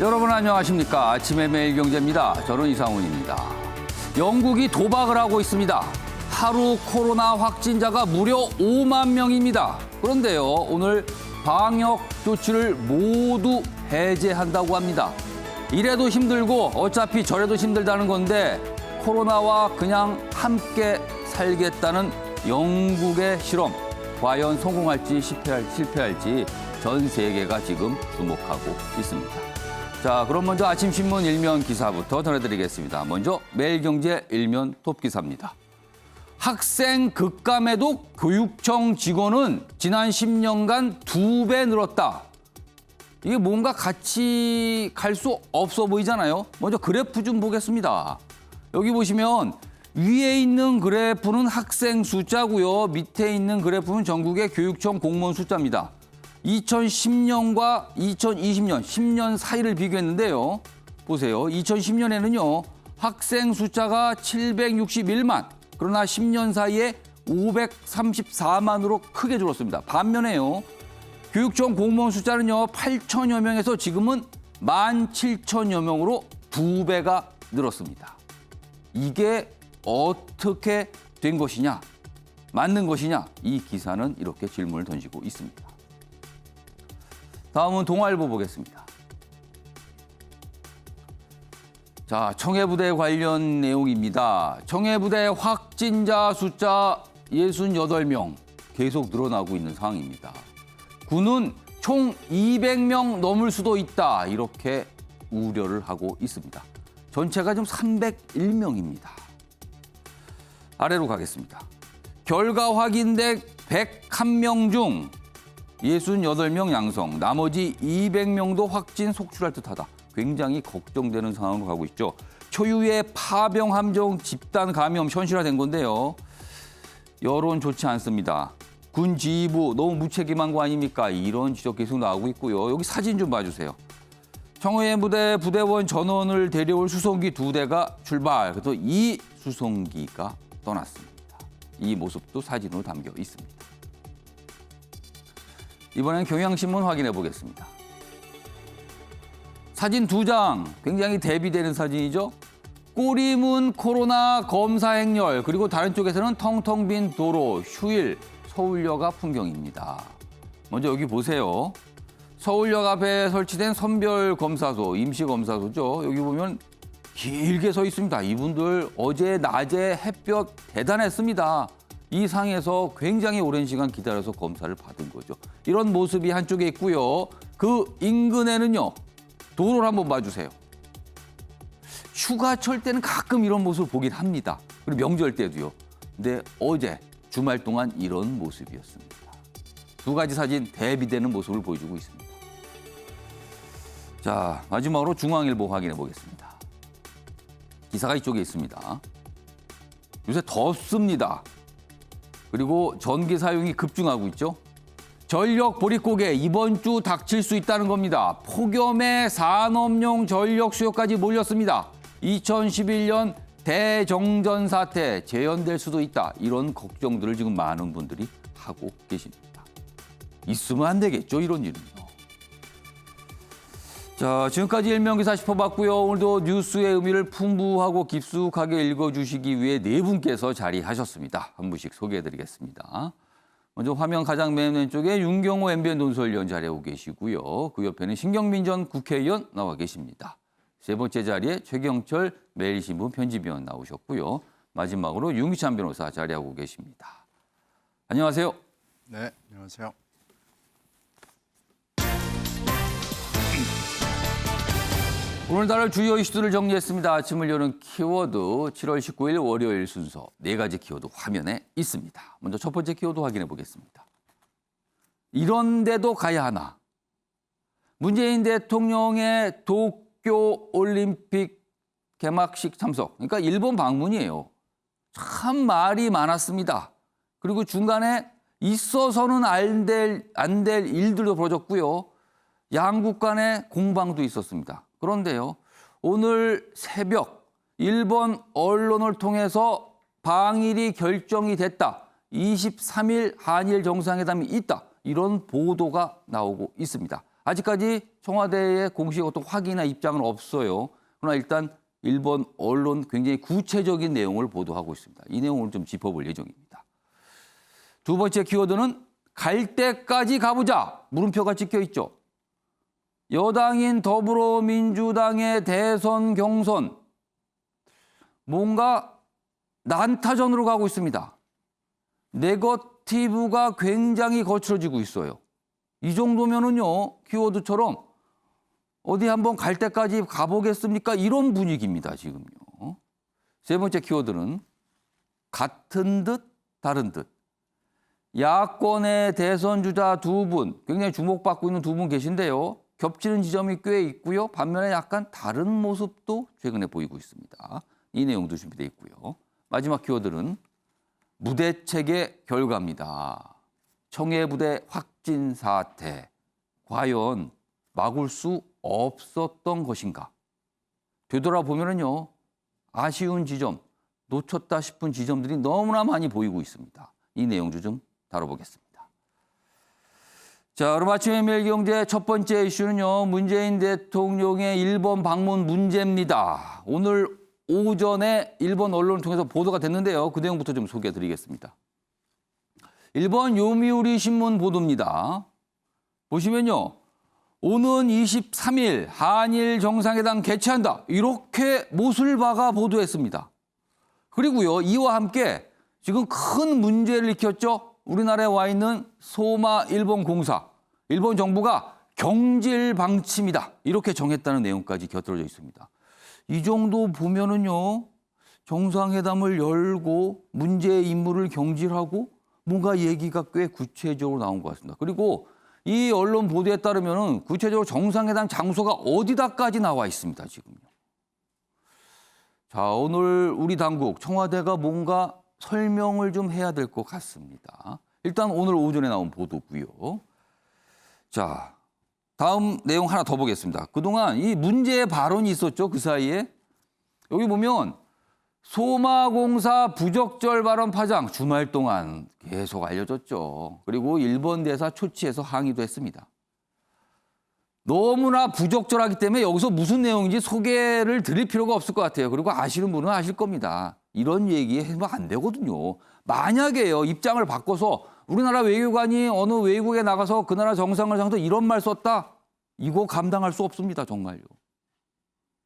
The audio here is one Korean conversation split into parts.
여러분 안녕하십니까. 아침의 매일경제입니다. 저는 이상훈입니다. 영국이 도박을 하고 있습니다. 하루 코로나 확진자가 무려 5만 명입니다. 그런데요, 오늘 방역 조치를 모두 해제한다고 합니다. 이래도 힘들고 어차피 저래도 힘들다는 건데 코로나와 그냥 함께 살겠다는 영국의 실험. 과연 성공할지 실패할지 전 세계가 지금 주목하고 있습니다. 자, 그럼 먼저 아침 신문 일면 기사부터 전해드리겠습니다. 먼저 매일경제 일면 톱 기사입니다. 학생 급감에도 교육청 직원은 지난 10년간 2배 늘었다. 이게 뭔가 같이 갈 수 없어 보이잖아요. 먼저 그래프 좀 보겠습니다. 여기 보시면 위에 있는 그래프는 학생 숫자고요. 밑에 있는 그래프는 전국의 교육청 공무원 숫자입니다. 2010년과 2020년, 10년 사이를 비교했는데요. 보세요. 2010년에는요. 학생 숫자가 761만, 그러나 10년 사이에 534만으로 크게 줄었습니다. 반면에요. 교육청 공무원 숫자는요. 8천여 명에서 지금은 17,000여 명으로 2배가 늘었습니다. 이게 어떻게 된 것이냐, 맞는 것이냐, 이 기사는 이렇게 질문을 던지고 있습니다. 다음은 동아일보 보겠습니다. 자, 청해부대 관련 내용입니다. 청해부대 확진자 숫자 68명 계속 늘어나고 있는 상황입니다. 군은 총 200명 넘을 수도 있다, 이렇게 우려를 하고 있습니다. 전체가 좀 301명입니다. 아래로 가겠습니다. 결과 확인된 101명 중 68명 양성, 나머지 200명도 확진 속출할 듯하다. 굉장히 걱정되는 상황으로 가고 있죠. 초유의 파병 함정 집단 감염 현실화된 건데요. 여론 좋지 않습니다. 군 지휘부 너무 무책임한 거 아닙니까? 이런 지적 계속 나오고 있고요. 여기 사진 좀 봐주세요. 청해부대 부대원 전원을 데려올 수송기 2대가 출발. 그래서 이 수송기가 떠났습니다. 이 모습도 사진으로 담겨 있습니다. 이번엔 경향신문 확인해 보겠습니다. 사진 2장, 굉장히 대비되는 사진이죠. 꼬리문 코로나 검사 행렬, 그리고 다른 쪽에서는 텅텅 빈 도로, 휴일, 서울역 앞 풍경입니다. 먼저 여기 보세요. 서울역 앞에 설치된 선별검사소, 임시검사소죠. 여기 보면 길게 서 있습니다. 이분들 어제 낮에 햇볕 대단했습니다. 이 상에서 굉장히 오랜 시간 기다려서 검사를 받은 거죠. 이런 모습이 한쪽에 있고요. 그 인근에는요. 도로를 한번 봐주세요. 휴가철 때는 가끔 이런 모습을 보긴 합니다. 그리고 명절 때도요. 근데 어제 주말 동안 이런 모습이었습니다. 두 가지 사진 대비되는 모습을 보여주고 있습니다. 자, 마지막으로 중앙일보 확인해 보겠습니다. 기사가 이쪽에 있습니다. 요새 덥습니다. 그리고 전기 사용이 급증하고 있죠. 전력 보릿고개 이번 주 닥칠 수 있다는 겁니다. 폭염에 산업용 전력 수요까지 몰렸습니다. 2011년 대정전 사태 재현될 수도 있다. 이런 걱정들을 지금 많은 분들이 하고 계십니다. 있으면 안 되겠죠, 이런 일은요. 자, 지금까지 일면기사 짚어봤고요. 오늘도 뉴스의 의미를 풍부하고 깊숙하게 읽어주시기 위해 네 분께서 자리하셨습니다. 한 분씩 소개해드리겠습니다. 먼저 화면 가장 맨 왼쪽에 윤경호 MBN 논설위원 자리하고 계시고요. 그 옆에는 신경민 전 국회의원 나와 계십니다. 세 번째 자리에 최경철 매일신문 편집위원 나오셨고요. 마지막으로 윤기찬 변호사 자리하고 계십니다. 안녕하세요. 네, 안녕하세요. 오늘 다룰 주요 이슈들을 정리했습니다. 아침을 여는 키워드 7월 19일 월요일 순서 네 가지 키워드 화면에 있습니다. 먼저 첫 번째 키워드 확인해 보겠습니다. 이런 데도 가야 하나? 문재인 대통령의 도쿄 올림픽 개막식 참석. 그러니까 일본 방문이에요. 참 말이 많았습니다. 그리고 중간에 있어서는 안 될 일들도 벌어졌고요. 양국 간의 공방도 있었습니다. 그런데요, 오늘 새벽 일본 언론을 통해서 방일이 결정이 됐다. 23일 한일 정상회담이 있다. 이런 보도가 나오고 있습니다. 아직까지 청와대의 공식 어떤 확인이나 입장은 없어요. 그러나 일단 일본 언론 굉장히 구체적인 내용을 보도하고 있습니다. 이 내용을 좀 짚어볼 예정입니다. 두 번째 키워드는 갈 때까지 가보자. 물음표가 찍혀 있죠. 여당인 더불어민주당의 대선 경선 뭔가 난타전으로 가고 있습니다. 네거티브가 굉장히 거칠어지고 있어요. 이 정도면은요, 키워드처럼 어디 한번 갈 때까지 가보겠습니까? 이런 분위기입니다, 지금요. 세 번째 키워드는 같은 듯 다른 듯. 야권의 대선 주자 두 분, 굉장히 주목받고 있는 두 분 계신데요. 겹치는 지점이 꽤 있고요. 반면에 약간 다른 모습도 최근에 보이고 있습니다. 이 내용도 준비되어 있고요. 마지막 키워드는 무대책의 결과입니다. 청해부대 확진 사태. 과연 막을 수 없었던 것인가? 되돌아보면요. 아쉬운 지점, 놓쳤다 싶은 지점들이 너무나 많이 보이고 있습니다. 이 내용도 좀 다뤄보겠습니다. 자, 그럼 아침의 매일경제 첫 번째 이슈는요. 문재인 대통령의 일본 방문 문제입니다. 오늘 오전에 일본 언론을 통해서 보도가 됐는데요. 그 내용부터 좀 소개해드리겠습니다. 일본 요미우리 신문 보도입니다. 보시면요. 오는 23일 한일 정상회담 개최한다. 이렇게 못을 박아 보도했습니다. 그리고요. 이와 함께 지금 큰 문제를 일으켰죠. 우리나라에 와 있는 소마 일본 공사. 일본 정부가 경질 방침이다. 이렇게 정했다는 내용까지 곁들여져 있습니다. 이 정도 보면은요. 정상회담을 열고 문제의 임무를 경질하고 뭔가 얘기가 꽤 구체적으로 나온 것 같습니다. 그리고 이 언론 보도에 따르면 구체적으로 정상회담 장소가 어디다까지 나와 있습니다. 지금요. 자, 오늘 우리 당국 청와대가 뭔가 설명을 좀 해야 될 것 같습니다. 일단 오늘 오전에 나온 보도고요. 자, 다음 내용 하나 더 보겠습니다. 그동안 이 문제의 발언이 있었죠. 그 사이에. 여기 보면 소마공사 부적절 발언 파장 주말 동안 계속 알려졌죠. 그리고 일본 대사 초치해서 항의도 했습니다. 너무나 부적절하기 때문에 여기서 무슨 내용인지 소개를 드릴 필요가 없을 것 같아요. 그리고 아시는 분은 아실 겁니다. 이런 얘기하면 안 되거든요. 만약에요, 입장을 바꿔서 우리나라 외교관이 어느 외국에 나가서 그 나라 정상을 상대로 이런 말 썼다? 이거 감당할 수 없습니다. 정말요.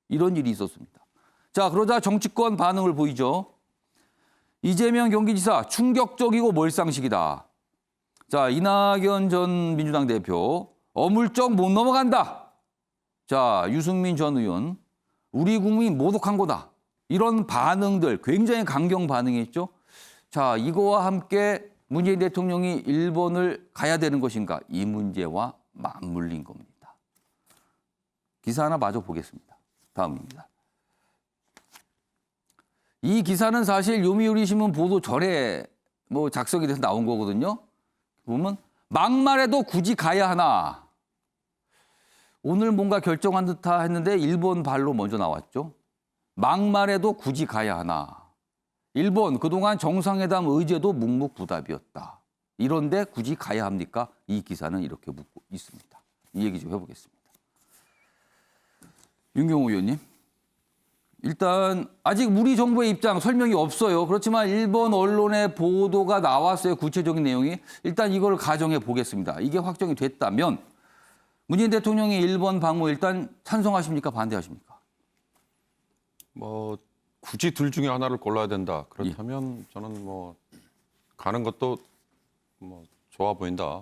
이런 일이 있었습니다. 자, 그러자 정치권 반응을 보이죠. 이재명 경기지사 충격적이고 몰상식이다. 자, 이낙연 전 민주당 대표 어물쩍 못 넘어간다. 자, 유승민 전 의원 우리 국민 모독한 거다. 이런 반응들 굉장히 강경 반응했죠. 자, 이거와 함께 문재인 대통령이 일본을 가야 되는 것인가? 이 문제와 맞물린 겁니다. 기사 하나 마저 보겠습니다. 다음입니다. 이 기사는 사실 요미우리 신문 보도 전에 작성이 돼서 나온 거거든요. 보면 막말해도 굳이 가야 하나. 오늘 뭔가 결정한 듯하 했는데 일본 발로 먼저 나왔죠. 막말해도 굳이 가야 하나. 일본 그동안 정상회담 의제도 묵묵부답이었다. 이런데 굳이 가야 합니까? 이 기사는 이렇게 묻고 있습니다. 이 얘기 좀 해보겠습니다. 윤경호 의원님. 일단 아직 우리 정부의 입장 설명이 없어요. 그렇지만 일본 언론의 보도가 나왔어요. 구체적인 내용이. 일단 이걸 가정해 보겠습니다. 이게 확정이 됐다면 문재인 대통령이 일본 방문 일단 찬성하십니까? 반대하십니까? 굳이 둘 중에 하나를 골라야 된다. 그렇다면 저는 가는 것도 좋아 보인다.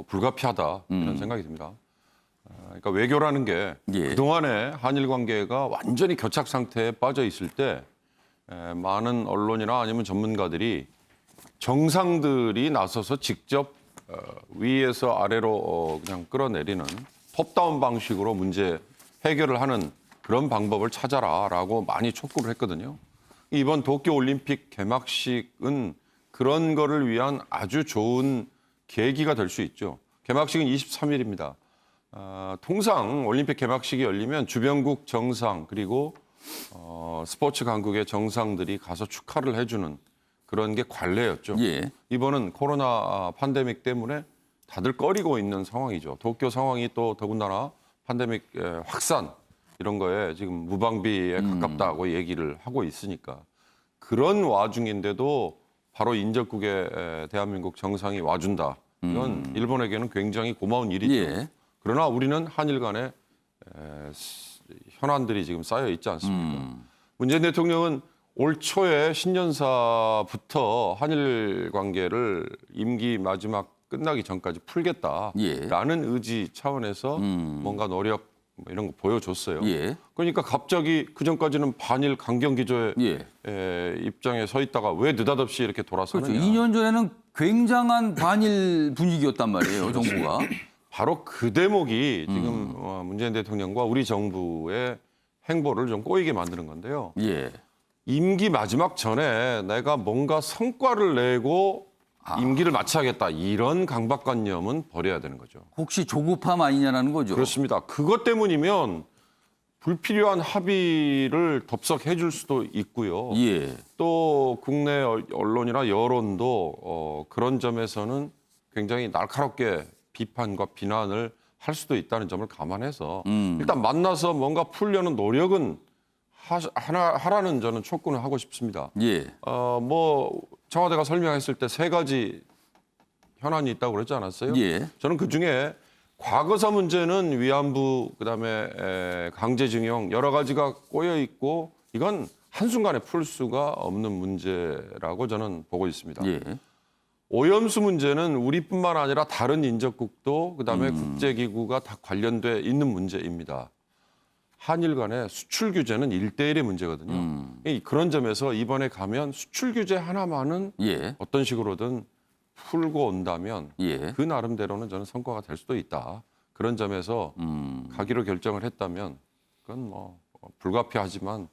불가피하다. 이런 생각이 듭니다. 그러니까 외교라는 게 그동안의 한일 관계가 완전히 교착 상태에 빠져 있을 때 많은 언론이나 아니면 전문가들이 정상들이 나서서 직접 위에서 아래로 그냥 끌어내리는 톱다운 방식으로 문제 해결을 하는 그런 방법을 찾아라라고 많이 촉구를 했거든요. 이번 도쿄올림픽 개막식은 그런 거를 위한 아주 좋은 계기가 될 수 있죠. 개막식은 23일입니다. 통상 올림픽 개막식이 열리면 주변국 정상 그리고 스포츠 강국의 정상들이 가서 축하를 해주는 그런 게 관례였죠. 예. 이번은 코로나 팬데믹 때문에 다들 꺼리고 있는 상황이죠. 도쿄 상황이 또 더군다나 팬데믹 확산 이런 거에 지금 무방비에 가깝다고 얘기를 하고 있으니까 그런 와중인데도 바로 인접국에 대한민국 정상이 와준다. 이건 일본에게는 굉장히 고마운 일이죠. 예. 그러나 우리는 한일 간에 현안들이 지금 쌓여 있지 않습니까? 문재인 대통령은 올 초에 신년사부터 한일 관계를 임기 마지막 끝나기 전까지 풀겠다라는 의지 차원에서 뭔가 노력 이런 거 보여줬어요. 예. 그러니까 갑자기 그 전까지는 반일 강경 기조의 입장에 서 있다가 왜 느닷없이 이렇게 돌아서느냐. 그렇죠. 2년 전에는 굉장한 반일 분위기였단 말이에요, 정부가. 바로 그 대목이 지금 문재인 대통령과 우리 정부의 행보를 좀 꼬이게 만드는 건데요. 예. 임기 마지막 전에 내가 뭔가 성과를 내고 임기를 마쳐야겠다. 이런 강박관념은 버려야 되는 거죠. 혹시 조급함 아니냐라는 거죠. 그렇습니다. 그것 때문이면 불필요한 합의를 덥석해 줄 수도 있고요. 예. 또 국내 언론이나 여론도 그런 점에서는 굉장히 날카롭게 비판과 비난을 할 수도 있다는 점을 감안해서 일단 만나서 뭔가 풀려는 노력은 하라는 저는 촉구는 하고 싶습니다. 예. 뭐 청와대가 설명했을 때 3가지 현안이 있다고 그러지 않았어요? 예. 저는 그중에 과거사 문제는 위안부 그다음에 강제징용 여러 가지가 꼬여 있고 이건 한순간에 풀 수가 없는 문제라고 저는 보고 있습니다. 예. 오염수 문제는 우리뿐만 아니라 다른 인접국도 그다음에 국제기구가 다 관련돼 있는 문제입니다. 한일 간의 수출 규제는 1대1의 문제거든요. 그런 점에서 이번에 가면 수출 규제 하나만은 예. 어떤 식으로든 풀고 온다면 예. 그 나름대로는 저는 성과가 될 수도 있다. 그런 점에서 가기로 결정을 했다면 그건 뭐 불가피하지만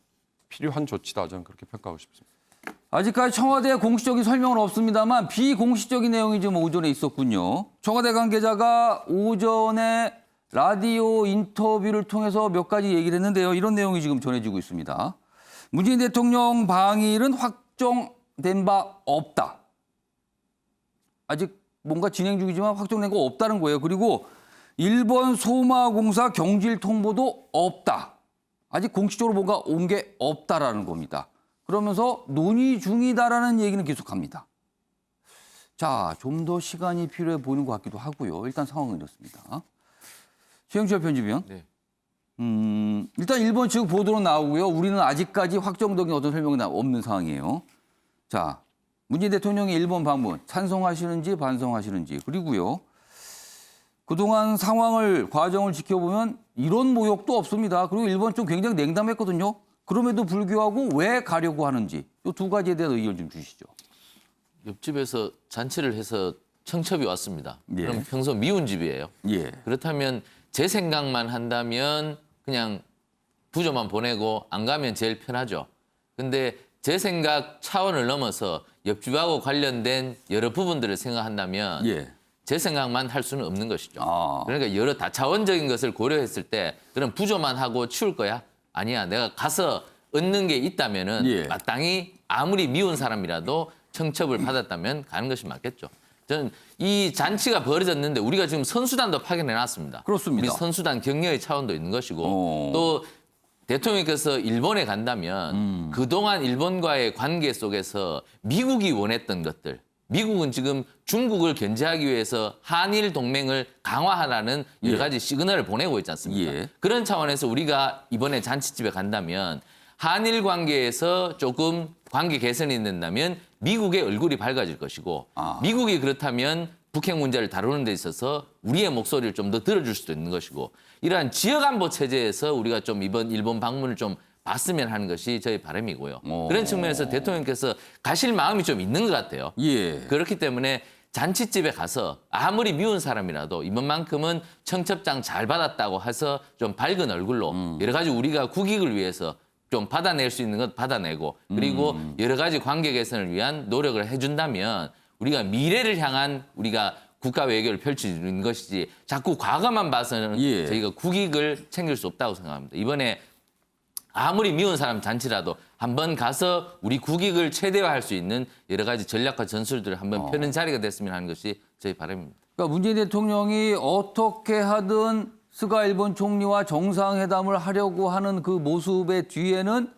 필요한 조치다. 저는 그렇게 평가하고 싶습니다. 아직까지 청와대 공식적인 설명은 없습니다만 비공식적인 내용이 좀 오전에 있었군요. 청와대 관계자가 오전에 라디오 인터뷰를 통해서 몇 가지 얘기를 했는데요. 이런 내용이 지금 전해지고 있습니다. 문재인 대통령 방일은 확정된 바 없다. 아직 뭔가 진행 중이지만 확정된 거 없다는 거예요. 그리고 일본 소마공사 경질 통보도 없다. 아직 공식적으로 뭔가 온 게 없다라는 겁니다. 그러면서 논의 중이다라는 얘기는 계속합니다. 자, 좀 더 시간이 필요해 보이는 것 같기도 하고요. 일단 상황은 이렇습니다. 최영철 편집위원. 네. 일단 일본 측 보도로 나오고요. 우리는 아직까지 확정적인 어떤 설명이 없는 상황이에요. 자, 문재인 대통령의 일본 방문 찬성하시는지 반성하시는지 그리고요. 그동안 과정을 지켜보면 이런 모욕도 없습니다. 그리고 일본 쪽 굉장히 냉담했거든요. 그럼에도 불구하고 왜 가려고 하는지 이 2가지에 대한 의견 좀 주시죠. 옆집에서 잔치를 해서 청첩이 왔습니다. 예. 그럼 평소 미운 집이에요. 예. 그렇다면 제 생각만 한다면 그냥 부조만 보내고 안 가면 제일 편하죠. 근데 제 생각 차원을 넘어서 옆집하고 관련된 여러 부분들을 생각한다면 예. 제 생각만 할 수는 없는 것이죠. 아. 그러니까 여러 다차원적인 것을 고려했을 때 그럼 부조만 하고 치울 거야? 아니야. 내가 가서 얻는 게 있다면은 예. 마땅히 아무리 미운 사람이라도 청첩을 받았다면 가는 것이 맞겠죠. 저는 이 잔치가 벌어졌는데 우리가 지금 선수단도 파견해놨습니다. 그렇습니다. 우리 선수단 격려의 차원도 있는 것이고 또 대통령께서 일본에 간다면 그동안 일본과의 관계 속에서 미국이 원했던 것들, 미국은 지금 중국을 견제하기 위해서 한일 동맹을 강화하라는 여러 가지 시그널을 보내고 있지 않습니까? 예. 그런 차원에서 우리가 이번에 잔치집에 간다면 한일 관계에서 조금 관계 개선이 된다면 미국의 얼굴이 밝아질 것이고 미국이 그렇다면 북핵 문제를 다루는 데 있어서 우리의 목소리를 좀 더 들어줄 수도 있는 것이고 이러한 지역안보 체제에서 우리가 좀 이번 일본 방문을 좀 봤으면 하는 것이 저희 바람이고요. 그런 측면에서 대통령께서 가실 마음이 좀 있는 것 같아요. 예. 그렇기 때문에 잔치집에 가서 아무리 미운 사람이라도 이번만큼은 청첩장 잘 받았다고 해서 좀 밝은 얼굴로 여러 가지 우리가 국익을 위해서 좀 받아낼 수 있는 것 받아내고 그리고 여러 가지 관계 개선을 위한 노력을 해준다면 우리가 미래를 향한 우리가 국가 외교를 펼치는 것이지 자꾸 과거만 봐서는 예. 저희가 국익을 챙길 수 없다고 생각합니다. 이번에 아무리 미운 사람 잔치라도 한번 가서 우리 국익을 최대화할 수 있는 여러 가지 전략과 전술들을 한번 펴는 자리가 됐으면 하는 것이 저희 바람입니다. 그러니까 문재인 대통령이 어떻게 하든 스가 일본 총리와 정상회담을 하려고 하는 그 모습의 뒤에는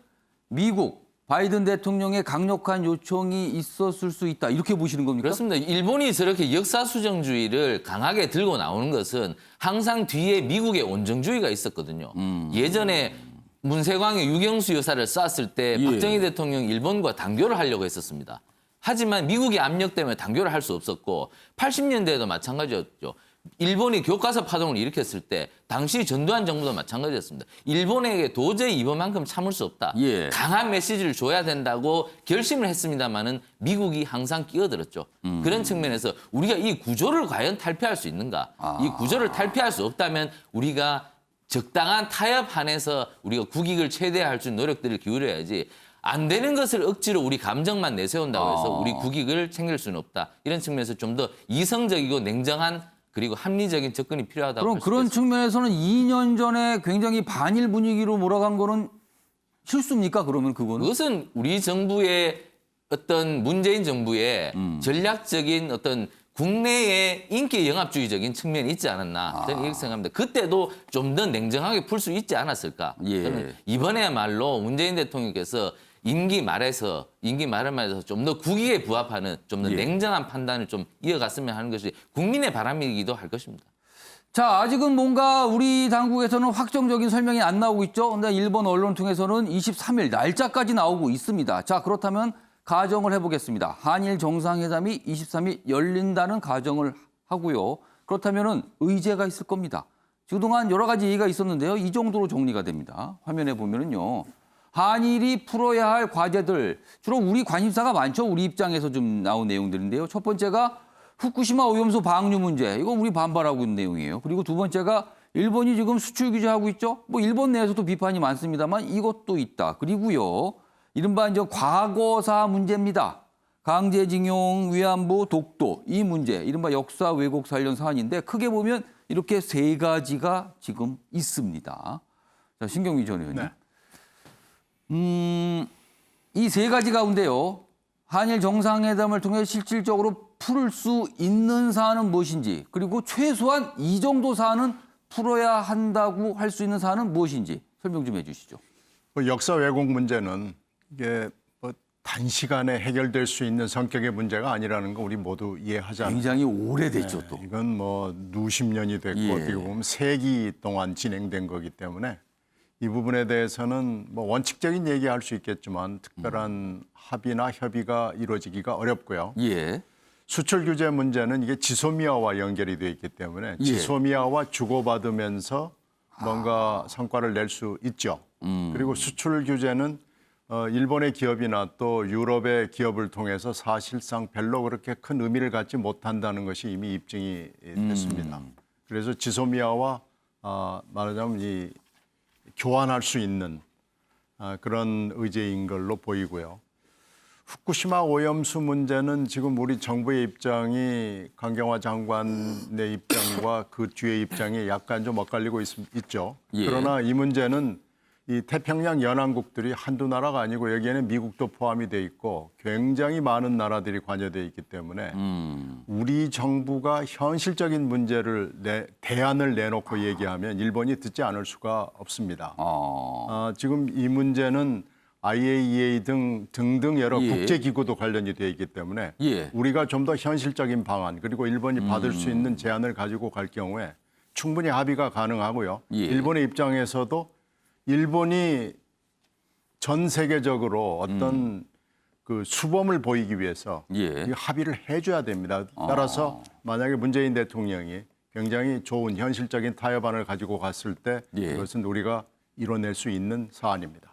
미국 바이든 대통령의 강력한 요청이 있었을 수 있다. 이렇게 보시는 겁니까? 그렇습니다. 일본이 저렇게 역사 수정주의를 강하게 들고 나오는 것은 항상 뒤에 미국의 온정주의가 있었거든요. 예전에 문세광이 유경수 여사를 쐈을 때 예. 박정희 대통령 일본과 단교를 하려고 했었습니다. 하지만 미국의 압력 때문에 단교를 할 수 없었고 80년대에도 마찬가지였죠. 일본이 교과서 파동을 일으켰을 때 당시 전두환 정부도 마찬가지였습니다. 일본에게 도저히 이번만큼 참을 수 없다. 예. 강한 메시지를 줘야 된다고 결심을 했습니다마는 미국이 항상 끼어들었죠. 그런 측면에서 우리가 이 구조를 과연 탈피할 수 있는가? 이 구조를 탈피할 수 없다면 우리가 적당한 타협 안에서 우리가 국익을 최대화할 수 있는 노력들을 기울여야지 안 되는 것을 억지로 우리 감정만 내세운다고 해서 우리 국익을 챙길 수는 없다. 이런 측면에서 좀 더 이성적이고 냉정한 그리고 합리적인 접근이 필요하다고 그럼 볼 수 그런 있습니다. 측면에서는 2년 전에 굉장히 반일 분위기로 몰아간 거는 실수입니까? 그러면 그거는? 그것은 우리 정부의 어떤 문재인 정부의 전략적인 어떤 국내의 인기 영합주의적인 측면이 있지 않았나 저는 이렇게 생각합니다. 그때도 좀 더 냉정하게 풀 수 있지 않았을까? 예. 저는 이번에야말로 문재인 대통령께서 임기 말에서 좀 더 국익에 부합하는 좀 더 예. 냉정한 판단을 좀 이어갔으면 하는 것이 국민의 바람이기도 할 것입니다. 자, 아직은 뭔가 우리 당국에서는 확정적인 설명이 안 나오고 있죠. 근데 일본 언론 통해서는 23일 날짜까지 나오고 있습니다. 자, 그렇다면 가정을 해보겠습니다. 한일 정상회담이 23일 열린다는 가정을 하고요. 그렇다면은 의제가 있을 겁니다. 그동안 여러 가지 얘기가 있었는데요. 이 정도로 정리가 됩니다. 화면에 보면은요. 한일이 풀어야 할 과제들, 주로 우리 관심사가 많죠. 우리 입장에서 좀 나온 내용들인데요. 첫 번째가 후쿠시마 오염수 방류 문제. 이거 우리 반발하고 있는 내용이에요. 그리고 두 번째가 일본이 지금 수출 규제하고 있죠. 뭐 일본 내에서도 비판이 많습니다만 이것도 있다. 그리고요. 이른바 이제 과거사 문제입니다. 강제징용, 위안부, 독도 이 문제. 이른바 역사 왜곡 관련 사안인데 크게 보면 이렇게 세 가지가 지금 있습니다. 자, 신경미 전 의원님. 네. 이 세 가지 가운데요. 한일 정상회담을 통해 실질적으로 풀 수 있는 사안은 무엇인지 그리고 최소한 이 정도 사안은 풀어야 한다고 할 수 있는 사안은 무엇인지 설명 좀 해주시죠. 그 역사 왜곡 문제는 이게 뭐 단시간에 해결될 수 있는 성격의 문제가 아니라는 거 우리 모두 이해하잖아요. 굉장히 오래됐죠 또. 이건 뭐 누십 년이 됐고 예. 어떻게 보면 세기 동안 진행된 거기 때문에 이 부분에 대해서는 뭐 원칙적인 얘기할 수 있겠지만 특별한 합의나 협의가 이루어지기가 어렵고요. 예. 수출 규제 문제는 이게 지소미아와 연결이 되어 있기 때문에 지소미아와 주고받으면서 뭔가 성과를 낼 수 있죠. 그리고 수출 규제는 일본의 기업이나 또 유럽의 기업을 통해서 사실상 별로 그렇게 큰 의미를 갖지 못한다는 것이 이미 입증이 됐습니다. 그래서 지소미아와 말하자면 이 교환할 수 있는 그런 의제인 걸로 보이고요. 후쿠시마 오염수 문제는 지금 우리 정부의 입장이 강경화 장관의 입장과 그 뒤의 입장이 약간 좀 엇갈리고 있죠. 예. 그러나 이 문제는 이 태평양 연안국들이 한두 나라가 아니고 여기에는 미국도 포함이 돼 있고 굉장히 많은 나라들이 관여돼 있기 때문에 우리 정부가 현실적인 문제를 대안을 내놓고 얘기하면 일본이 듣지 않을 수가 없습니다. 지금 이 문제는 IAEA 등등 여러 예. 국제기구도 관련이 되어 있기 때문에 예. 우리가 좀 더 현실적인 방안 그리고 일본이 받을 수 있는 제안을 가지고 갈 경우에 충분히 합의가 가능하고요. 예. 일본의 입장에서도 일본이 전 세계적으로 어떤 그 수범을 보이기 위해서 예. 이 합의를 해줘야 됩니다. 따라서 만약에 문재인 대통령이 굉장히 좋은 현실적인 타협안을 가지고 갔을 때 예. 그것은 우리가 이뤄낼 수 있는 사안입니다.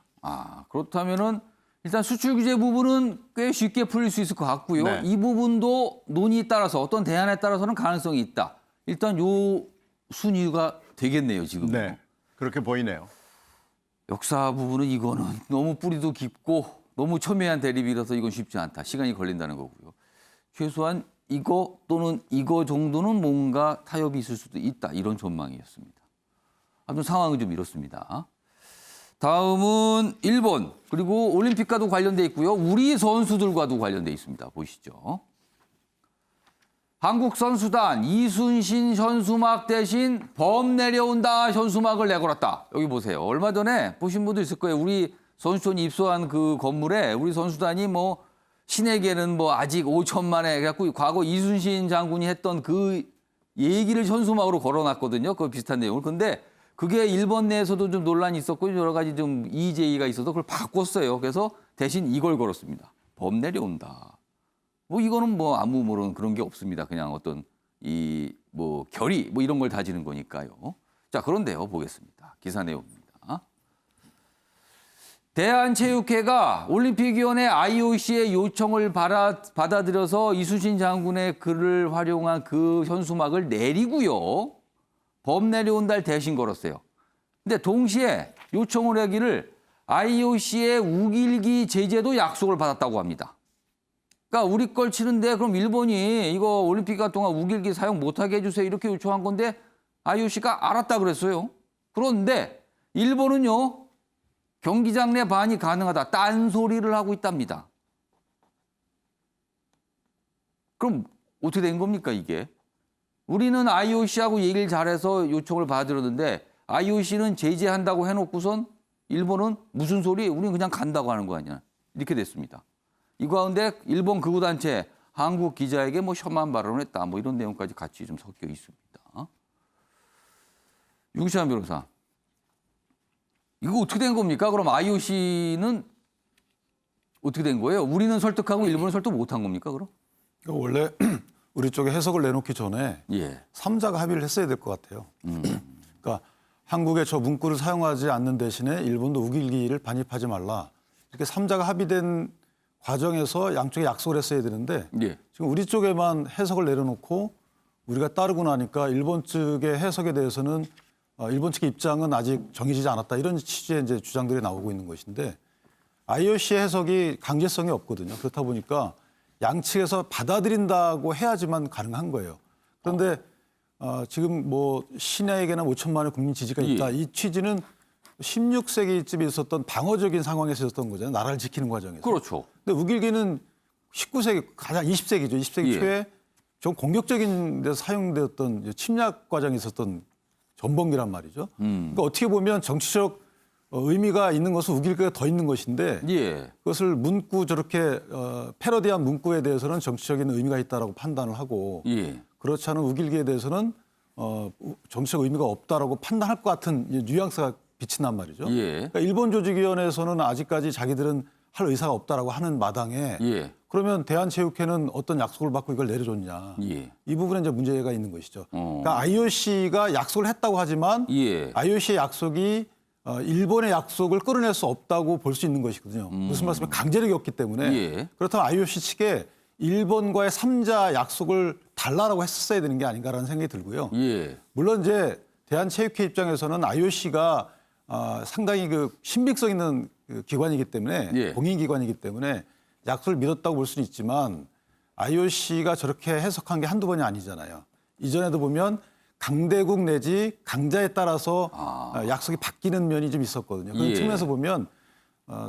그렇다면은 일단 수출 규제 부분은 꽤 쉽게 풀릴 수 있을 것 같고요. 네. 이 부분도 논의에 따라서 어떤 대안에 따라서는 가능성이 있다. 일단 요 순위가 되겠네요, 지금. 네, 그렇게 보이네요. 역사 부분은 이거는 너무 뿌리도 깊고 너무 첨예한 대립이라서 이건 쉽지 않다. 시간이 걸린다는 거고요. 최소한 이거 또는 이거 정도는 뭔가 타협이 있을 수도 있다. 이런 전망이었습니다. 아무튼 상황은 좀 이렇습니다. 다음은 일본 그리고 올림픽과도 관련돼 있고요. 우리 선수들과도 관련돼 있습니다. 보시죠. 한국 선수단 이순신 현수막 대신 범 내려온다 현수막을 내걸었다. 여기 보세요. 얼마 전에 보신 분도 있을 거예요. 우리 선수촌 입소한 그 건물에 우리 선수단이 뭐 신에게는 뭐 아직 5천만 에 그래갖고 과거 이순신 장군이 했던 그 얘기를 현수막으로 걸어놨거든요. 그 비슷한 내용을. 근데 그게 일본 내에서도 좀 논란이 있었고 여러 가지 좀 이의제기가 있어서 그걸 바꿨어요. 그래서 대신 이걸 걸었습니다. 범 내려온다. 뭐 이거는 뭐 아무 모르는 그런 게 없습니다. 그냥 어떤 이 뭐 결의 뭐 이런 걸 다지는 거니까요. 자, 그런데요. 보겠습니다. 기사 내용입니다. 대한체육회가 올림픽위원회 IOC의 요청을 받아들여서 이순신 장군의 글을 활용한 그 현수막을 내리고요. 범 내려온다를 대신 걸었어요. 근데 동시에 요청을 하기를 IOC의 우길기 제재도 약속을 받았다고 합니다. 그러니까 우리 걸 치는데 그럼 일본이 이거 올림픽 기간 동안 우길기 사용 못하게 해주세요. 이렇게 요청한 건데 IOC가 알았다 그랬어요. 그런데 일본은요. 경기장 내 반이 가능하다. 딴소리를 하고 있답니다. 그럼 어떻게 된 겁니까 이게? 우리는 IOC하고 얘기를 잘해서 요청을 받아들였는데 IOC는 제재한다고 해놓고선 일본은 무슨 소리? 우리는 그냥 간다고 하는 거 아니야. 이렇게 됐습니다. 이 가운데 일본 극우단체 한국 기자에게 뭐 혐한 발언을 했다. 뭐 이런 내용까지 같이 좀 섞여 있습니다. 윤시환 변호사. 이거 어떻게 된 겁니까? 그럼 IOC는 어떻게 된 거예요? 우리는 설득하고 일본은 설득 못한 겁니까? 그럼? 그러니까 원래 우리 쪽에 해석을 내놓기 전에 예. 3자가 합의를 했어야 될 것 같아요. 그러니까 한국의 저 문구를 사용하지 않는 대신에 일본도 우길기를 반입하지 말라. 이렇게 3자가 합의된 과정에서 양쪽에 약속을 했어야 되는데 예. 지금 우리 쪽에만 해석을 내려놓고 우리가 따르고 나니까 일본 측의 해석에 대해서는 일본 측의 입장은 아직 정해지지 않았다. 이런 취지의 이제 주장들이 나오고 있는 것인데 IOC의 해석이 강제성이 없거든요. 그렇다 보니까 양측에서 받아들인다고 해야지만 가능한 거예요. 그런데 지금 뭐 신에게는 5천만의 국민 지지가 있다. 예. 이 취지는 16세기쯤에 있었던 방어적인 상황에서 있었던 거잖아요. 나라를 지키는 과정에서. 그렇죠. 근데 우길기는 19세기, 가장 20세기죠. 20세기 예. 초에 좀 공격적인 데서 사용되었던 침략 과정이 있었던 전범기란 말이죠. 그러니까 어떻게 보면 정치적 의미가 있는 것은 우길기가 더 있는 것인데 예. 그것을 문구 저렇게 패러디한 문구에 대해서는 정치적인 의미가 있다라고 판단을 하고 예. 그렇지 않은 우길기에 대해서는 정치적 의미가 없다라고 판단할 것 같은 뉘앙스가 비친단 말이죠. 예. 그러니까 일본 조직위원회에서는 아직까지 자기들은 할 의사가 없다라고 하는 마당에 예. 그러면 대한체육회는 어떤 약속을 받고 이걸 내려줬냐. 예. 이 부분에 이제 문제가 있는 것이죠. 그러니까 IOC가 약속을 했다고 하지만 예. IOC의 약속이 일본의 약속을 끌어낼 수 없다고 볼 수 있는 것이거든요. 무슨 말씀이면 강제력이 없기 때문에 예. 그렇다면 IOC 측에 일본과의 3자 약속을 달라라고 했었어야 되는 게 아닌가라는 생각이 들고요. 예. 물론 이제 대한체육회 입장에서는 IOC가 상당히 그 신빙성 있는 그 기관이기 때문에 예. 공인기관이기 때문에 약속을 믿었다고 볼 수는 있지만 IOC가 저렇게 해석한 게 한두 번이 아니잖아요. 이전에도 보면 강대국 내지 강자에 따라서 약속이 바뀌는 면이 좀 있었거든요. 그런 예. 측면에서 보면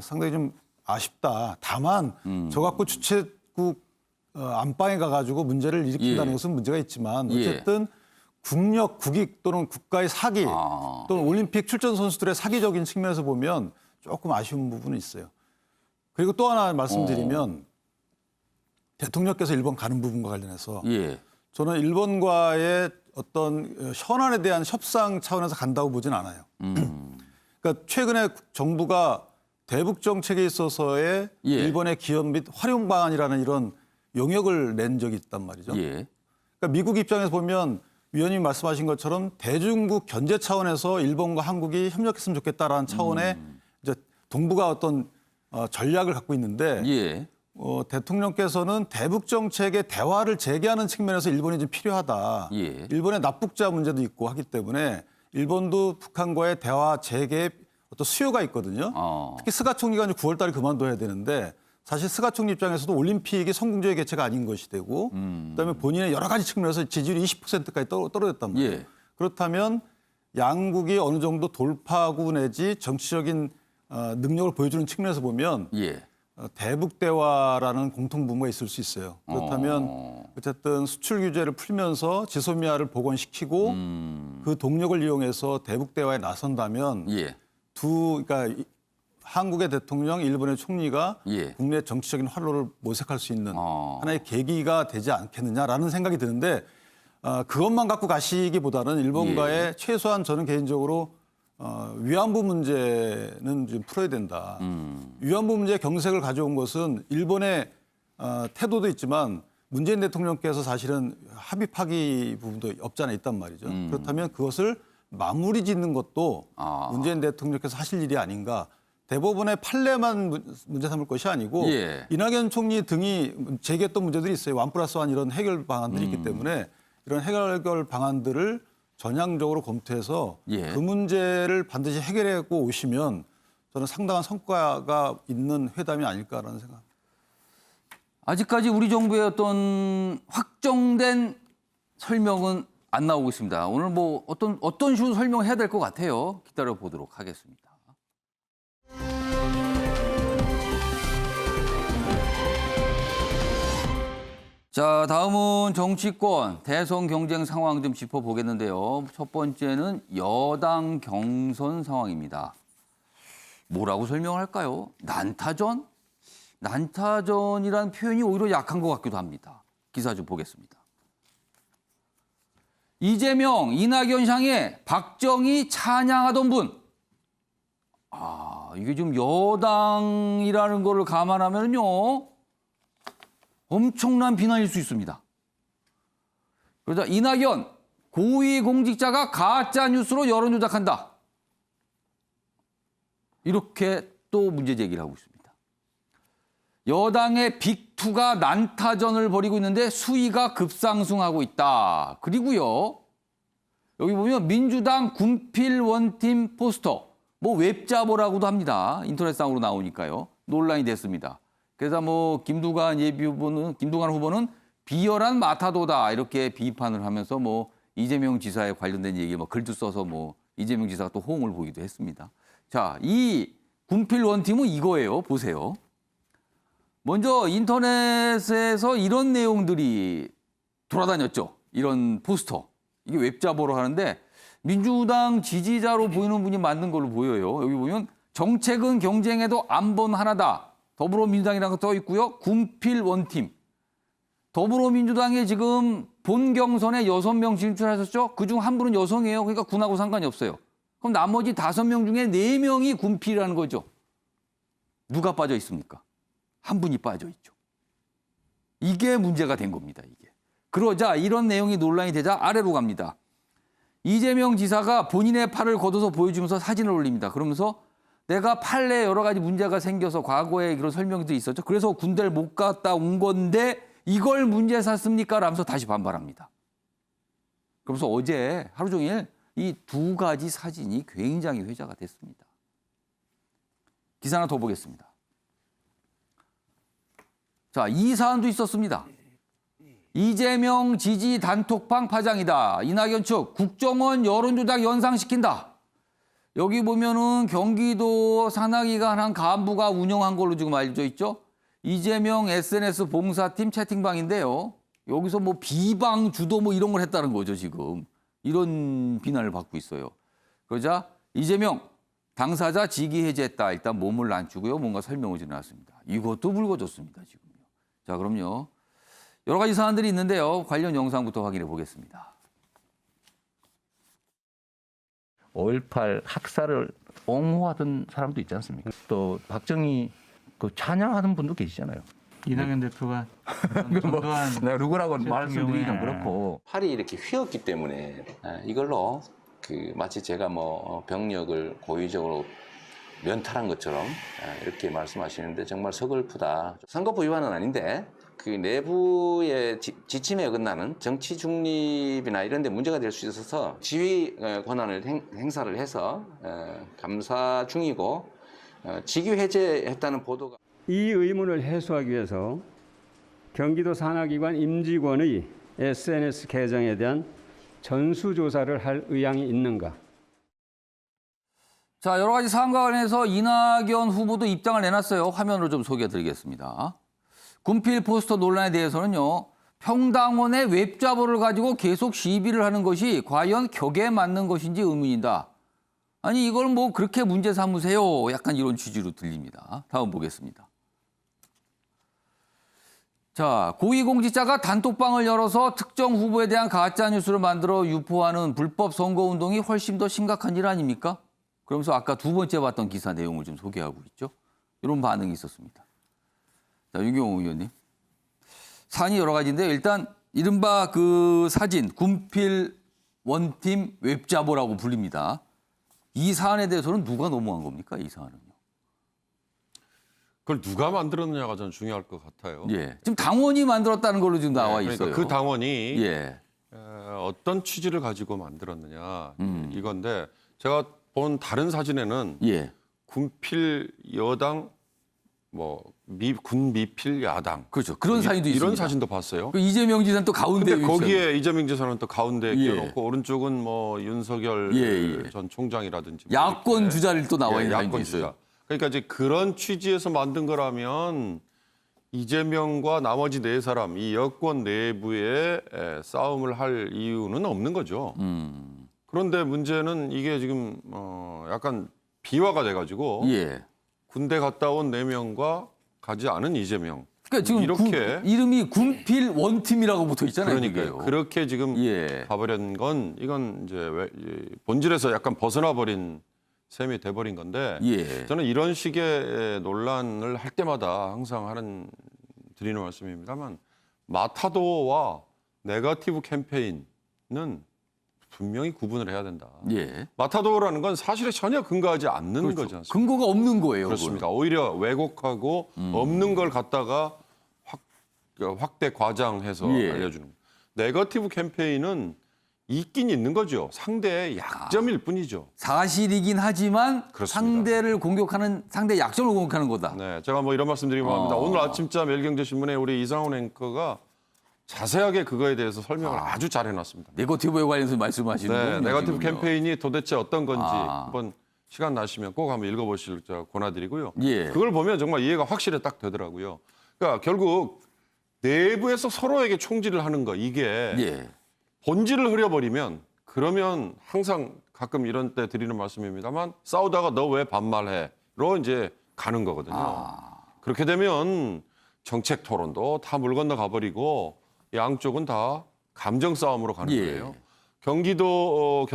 상당히 좀 아쉽다. 다만 저 갖고 주최국 안방에 가가지고 문제를 일으킨다는 예. 것은 문제가 있지만 예. 어쨌든 국력, 국익 또는 국가의 사기 또는 올림픽 출전 선수들의 사기적인 측면에서 보면 조금 아쉬운 부분은 있어요. 그리고 또 하나 말씀드리면 대통령께서 일본 가는 부분과 관련해서 예. 저는 일본과의 어떤 현안에 대한 협상 차원에서 간다고 보진 않아요. 그러니까 최근에 정부가 대북 정책에 있어서의 예. 일본의 기업 및 활용 방안이라는 이런 용역을 낸 적이 있단 말이죠. 예. 그러니까 미국 입장에서 보면 위원님이 말씀하신 것처럼 대중국 견제 차원에서 일본과 한국이 협력했으면 좋겠다라는 차원의 이제 동북아 어떤 전략을 갖고 있는데 예. 대통령께서는 대북 정책의 대화를 재개하는 측면에서 일본이 좀 필요하다. 예. 일본의 납북자 문제도 있고 하기 때문에 일본도 북한과의 대화 재개의 어떤 수요가 있거든요. 특히 스가 총리가 이제 9월 달에 그만둬야 되는데 사실 스가 총리 입장에서도 올림픽이 성공적인 개최가 아닌 것이 되고 그다음에 본인의 여러 가지 측면에서 지지율이 20%까지 떨어졌단 말이에요. 예. 그렇다면 양국이 어느 정도 돌파구 내지 정치적인 능력을 보여주는 측면에서 보면 예. 대북 대화라는 공통 분모가 있을 수 있어요. 그렇다면 어쨌든 수출 규제를 풀면서 지소미아를 복원시키고 그 동력을 이용해서 대북 대화에 나선다면 예. 그러니까 한국의 대통령, 일본의 총리가 예. 국내 정치적인 활로를 모색할 수 있는 하나의 계기가 되지 않겠느냐라는 생각이 드는데 그것만 갖고 가시기보다는 일본과의 최소한 저는 개인적으로 위안부 문제는 좀 풀어야 된다. 위안부 문제 경색을 가져온 것은 일본의 태도도 있지만 문재인 대통령께서 사실은 합의 부분도 없지 않아 있단 말이죠. 그렇다면 그것을 마무리 짓는 것도 문재인 대통령께서 하실 일이 아닌가. 대법원의 판례만 문제 삼을 것이 아니고 예. 이낙연 총리 등이 제기했던 문제들이 있어요. 1+1 이런 해결 방안들이 있기 때문에 이런 해결 방안들을 전향적으로 검토해서 예. 그 문제를 반드시 해결하고 오시면 저는 상당한 성과가 있는 회담이 아닐까라는 생각. 아직까지 우리 정부의 어떤 확정된 설명은 안 나오고 있습니다. 오늘 뭐 어떤 식으로 설명을 해야 될 것 같아요. 기다려 보도록 하겠습니다. 자, 다음은 정치권 대선 경쟁 상황 좀 짚어보겠는데요. 첫 번째는 여당 경선 상황입니다. 뭐라고 설명할까요? 난타전? 난타전이라는 표현이 오히려 약한 것 같기도 합니다. 기사 좀 보겠습니다. 이재명, 이낙연 향해 박정희 찬양하던 분. 이게 좀 여당이라는 거를 감안하면요. 엄청난 비난일 수 있습니다. 그러자 이낙연, 고위공직자가 가짜 뉴스로 여론 조작한다. 이렇게 또 문제 제기를 하고 있습니다. 여당의 빅2가 난타전을 벌이고 있는데 수위가 급상승하고 있다. 그리고요. 여기 보면 민주당 군필 원팀 포스터, 뭐 웹자보라고도 합니다. 인터넷상으로 나오니까요. 논란이 됐습니다. 그래서 뭐 김두관 후보는 비열한 마타도다 이렇게 비판을 하면서 뭐 이재명 지사에 관련된 얘기 뭐 글도 써서 뭐 이재명 지사가 또 호응을 보이기도 했습니다. 자, 이 군필 원팀은 이거예요. 보세요. 먼저 인터넷에서 이런 내용들이 돌아다녔죠. 이런 포스터. 이게 웹자보로 하는데 민주당 지지자로 보이는 분이 만든 걸로 보여요. 여기 보면 정책은 경쟁에도 안본 하나다. 더불어민주당이라고 써 있고요. 군필 원팀. 더불어민주당에 지금 본 경선에 6명 진출하셨죠? 그중 한 분은 여성이에요. 그러니까 군하고 상관이 없어요. 그럼 나머지 5명 중에 4명이 군필이라는 거죠. 누가 빠져 있습니까? 한 분이 빠져 있죠. 이게 문제가 된 겁니다. 이게. 그러자 이런 내용이 논란이 되자 아래로 갑니다. 이재명 지사가 본인의 팔을 걷어서 보여주면서 사진을 올립니다. 그러면서 내가 팔에 여러 가지 문제가 생겨서 과거에 그런 설명들이 있었죠. 그래서 군대를 못 갔다 온 건데 이걸 문제 삼습니까? 라면서 다시 반발합니다. 그러면서 어제 하루 종일 이 2가지 사진이 굉장히 회자가 됐습니다. 기사 하나 더 보겠습니다. 자, 이 사안도 있었습니다. 이재명 지지 단톡방 파장이다. 이낙연 측 국정원 여론조작 연상시킨다. 여기 보면은 경기도 산하기관 한 간부가 운영한 걸로 지금 알려져 있죠. 이재명 SNS 봉사팀 채팅방인데요. 여기서 뭐 비방 주도 뭐 이런 걸 했다는 거죠, 지금. 이런 비난을 받고 있어요. 그러자 이재명 당사자 직위 해제했다. 일단 몸을 낮추고요. 뭔가 설명을 지어놨습니다. 이것도 불거졌습니다, 지금요. 자, 그럼요. 여러 가지 사안들이 있는데요. 관련 영상부터 확인해 보겠습니다. 5.18 학살을 옹호하던 사람도 있지 않습니까? 또 박정희 그 찬양하는 분도 계시잖아요. 이낙연 대표가 뭐 전두환 내가 누구라고 말씀드리기 좀 경우에 그렇고. 팔이 이렇게 휘었기 때문에 이걸로 마치 제가 뭐 병력을 고의적으로 면탈한 것처럼 이렇게 말씀하시는데 정말 서글프다. 선거법 위반은 아닌데 그 내부의 지침에 어긋나는 정치 중립이나 이런 데 문제가 될 수 있어서 지휘 권한을 행사를 해서 감사 중이고 직위 해제했다는 보도가 이 의문을 해소하기 위해서 경기도 산하기관 임직원의 SNS 계정에 대한 전수조사를 할 의향이 있는가? 자, 여러 가지 사안과 관련해서 이낙연 후보도 입장을 내놨어요. 화면으로 좀 소개해드리겠습니다. 군필 포스터 논란에 대해서는요. 평당원의 웹자보를 가지고 계속 시비를 하는 것이 과연 격에 맞는 것인지 의문이다. 아니 이걸 뭐 그렇게 문제 삼으세요. 약간 이런 취지로 들립니다. 다음 보겠습니다. 자, 고위공직자가 단톡방을 열어서 특정 후보에 대한 가짜뉴스를 만들어 유포하는 불법 선거운동이 훨씬 더 심각한 일 아닙니까? 그러면서 아까 두 번째 봤던 기사 내용을 좀 소개하고 있죠. 이런 반응이 있었습니다. 자, 윤경호 의원님. 사안이 여러 가지인데요. 일단 이른바 그 사진, 군필 원팀 웹자보라고 불립니다. 이 사안에 대해서는 누가 넘어간 겁니까? 이 사안은요. 그걸 누가 만들었느냐가 저는 중요할 것 같아요. 예. 지금 당원이 만들었다는 걸로 지금 나와 그러니까 있어요. 그 당원이 예. 어떤 취지를 가지고 만들었느냐 이건데 제가 본 다른 사진에는 예. 군필 여당 군 미필 야당 그렇죠. 그런 사진도 있습니다. 이런 사진도 봤어요. 그 이재명 지사는 또 가운데 근데 거기에 이재명 지사는 또 가운데에 예. 끼워놓고 오른쪽은 뭐 윤석열 예. 전 총장이라든지 야권 이렇게. 주자를 또 나와 있는 사진도 야권 있어요. 주자. 그러니까 이제 그런 취지에서 만든 거라면 이재명과 나머지 네 사람 이 여권 내부에 싸움을 할 이유는 없는 거죠. 그런데 문제는 이게 지금 약간 비화가 돼가지고 예. 군대 갔다 온 4명과 가지 않은 이재명. 그러니까 지금 이렇게 이름이 군필 원팀이라고 붙어 있잖아요. 그러니까요. 그렇게 지금 예. 가버린 건 이건 이제 본질에서 약간 벗어나 버린 셈이 돼버린 건데 예. 저는 이런 식의 논란을 할 때마다 항상 드리는 말씀입니다만 마타도와 네거티브 캠페인은 분명히 구분을 해야 된다. 예. 마타도라는 건 사실에 전혀 근거하지 않는 그렇죠. 거지 않습니까? 근거가 없는 거예요. 그렇습니다. 오히려 왜곡하고 없는 걸 갖다가 확대 과장해서 예. 알려주는. 네거티브 캠페인은 있긴 있는 거죠. 상대의 약점일 뿐이죠. 사실이긴 하지만 그렇습니다. 상대를 공격하는 상대 약점을 공격하는 거다. 네, 제가 뭐 이런 말씀드리면 합니다. 오늘 아침자 매일경제신문에 우리 이상훈 앵커가 자세하게 그거에 대해서 설명을 아주 잘 해놨습니다. 네거티브에 관해서 말씀하시는 네, 거군요. 네거티브 지금요. 캠페인이 도대체 어떤 건지 한번 시간 나시면 꼭 한번 읽어보실 권하드리고요. 예. 그걸 보면 정말 이해가 확실히 딱 되더라고요. 그러니까 결국 내부에서 서로에게 총질을 하는 거 이게 예. 본질을 흐려버리면 그러면 항상 가끔 이런 때 드리는 말씀입니다만 싸우다가 너 왜 반말해?로 이제 가는 거거든요. 그렇게 되면 정책 토론도 다 물 건너 가버리고 양쪽은 다 감정 싸움으로 가는 예. 거예요. 경기도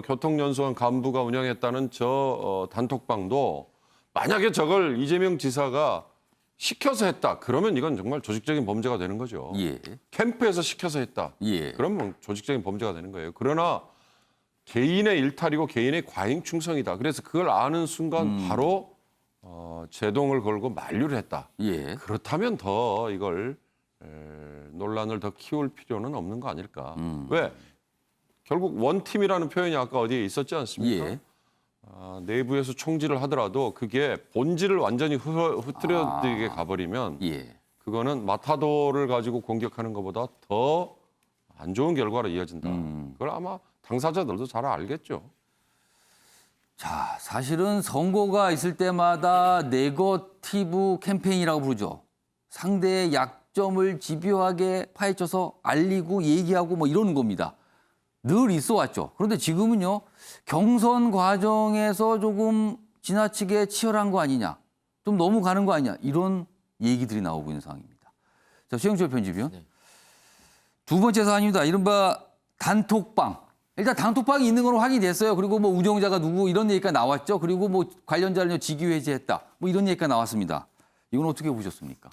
교통연수원 간부가 운영했다는 저 단톡방도 만약에 저걸 이재명 지사가 시켜서 했다. 그러면 이건 정말 조직적인 범죄가 되는 거죠. 예. 캠프에서 시켜서 했다. 예. 그러면 조직적인 범죄가 되는 거예요. 그러나 개인의 일탈이고 개인의 과잉 충성이다. 그래서 그걸 아는 순간 바로 제동을 걸고 만류를 했다. 예. 그렇다면 더 이걸 논란을 더 키울 필요는 없는 거 아닐까. 왜? 결국 원팀이라는 표현이 아까 어디에 있었지 않습니까? 예. 내부에서 총질을 하더라도 그게 본질을 완전히 흐트러지게 가버리면 예. 그거는 마타도를 가지고 공격하는 것보다 더 안 좋은 결과로 이어진다. 그걸 아마 당사자들도 잘 알겠죠. 자, 사실은 선거가 있을 때마다 네거티브 캠페인이라고 부르죠. 상대의 약점을 집요하게 파헤쳐서 알리고 얘기하고 뭐 이러는 겁니다. 늘 있어 왔죠. 그런데 지금은요. 경선 과정에서 조금 지나치게 치열한 거 아니냐. 좀 너무 가는 거 아니냐. 이런 얘기들이 나오고 있는 상황입니다. 자, 수영철 편집위원. 네. 두 번째 사안입니다. 이른바 단톡방. 일단 단톡방이 있는 건 확인이 됐어요. 그리고 뭐 운영자가 누구 이런 얘기가 나왔죠. 그리고 뭐 관련자를 직위 해제했다. 뭐 이런 얘기가 나왔습니다. 이건 어떻게 보셨습니까?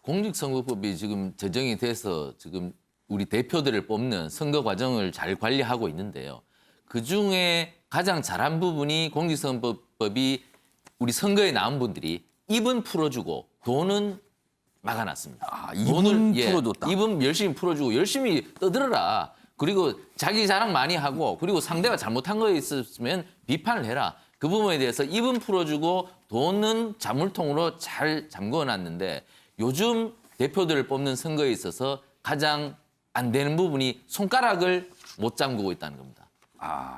공직선거법이 지금 제정이 돼서 지금 우리 대표들을 뽑는 선거 과정을 잘 관리하고 있는데요. 그중에 가장 잘한 부분이 공직선거법이 우리 선거에 나온 분들이 입은 풀어주고 돈은 막아놨습니다. 입은 풀어줬다. 입은 열심히 풀어주고 열심히 떠들어라. 그리고 자기 자랑 많이 하고 그리고 상대가 잘못한 거에 있었으면 비판을 해라. 그 부분에 대해서 입은 풀어주고 돈은 자물통으로 잘 잠궈놨는데 요즘 대표들을 뽑는 선거에 있어서 가장 안 되는 부분이 손가락을 못 잠그고 있다는 겁니다.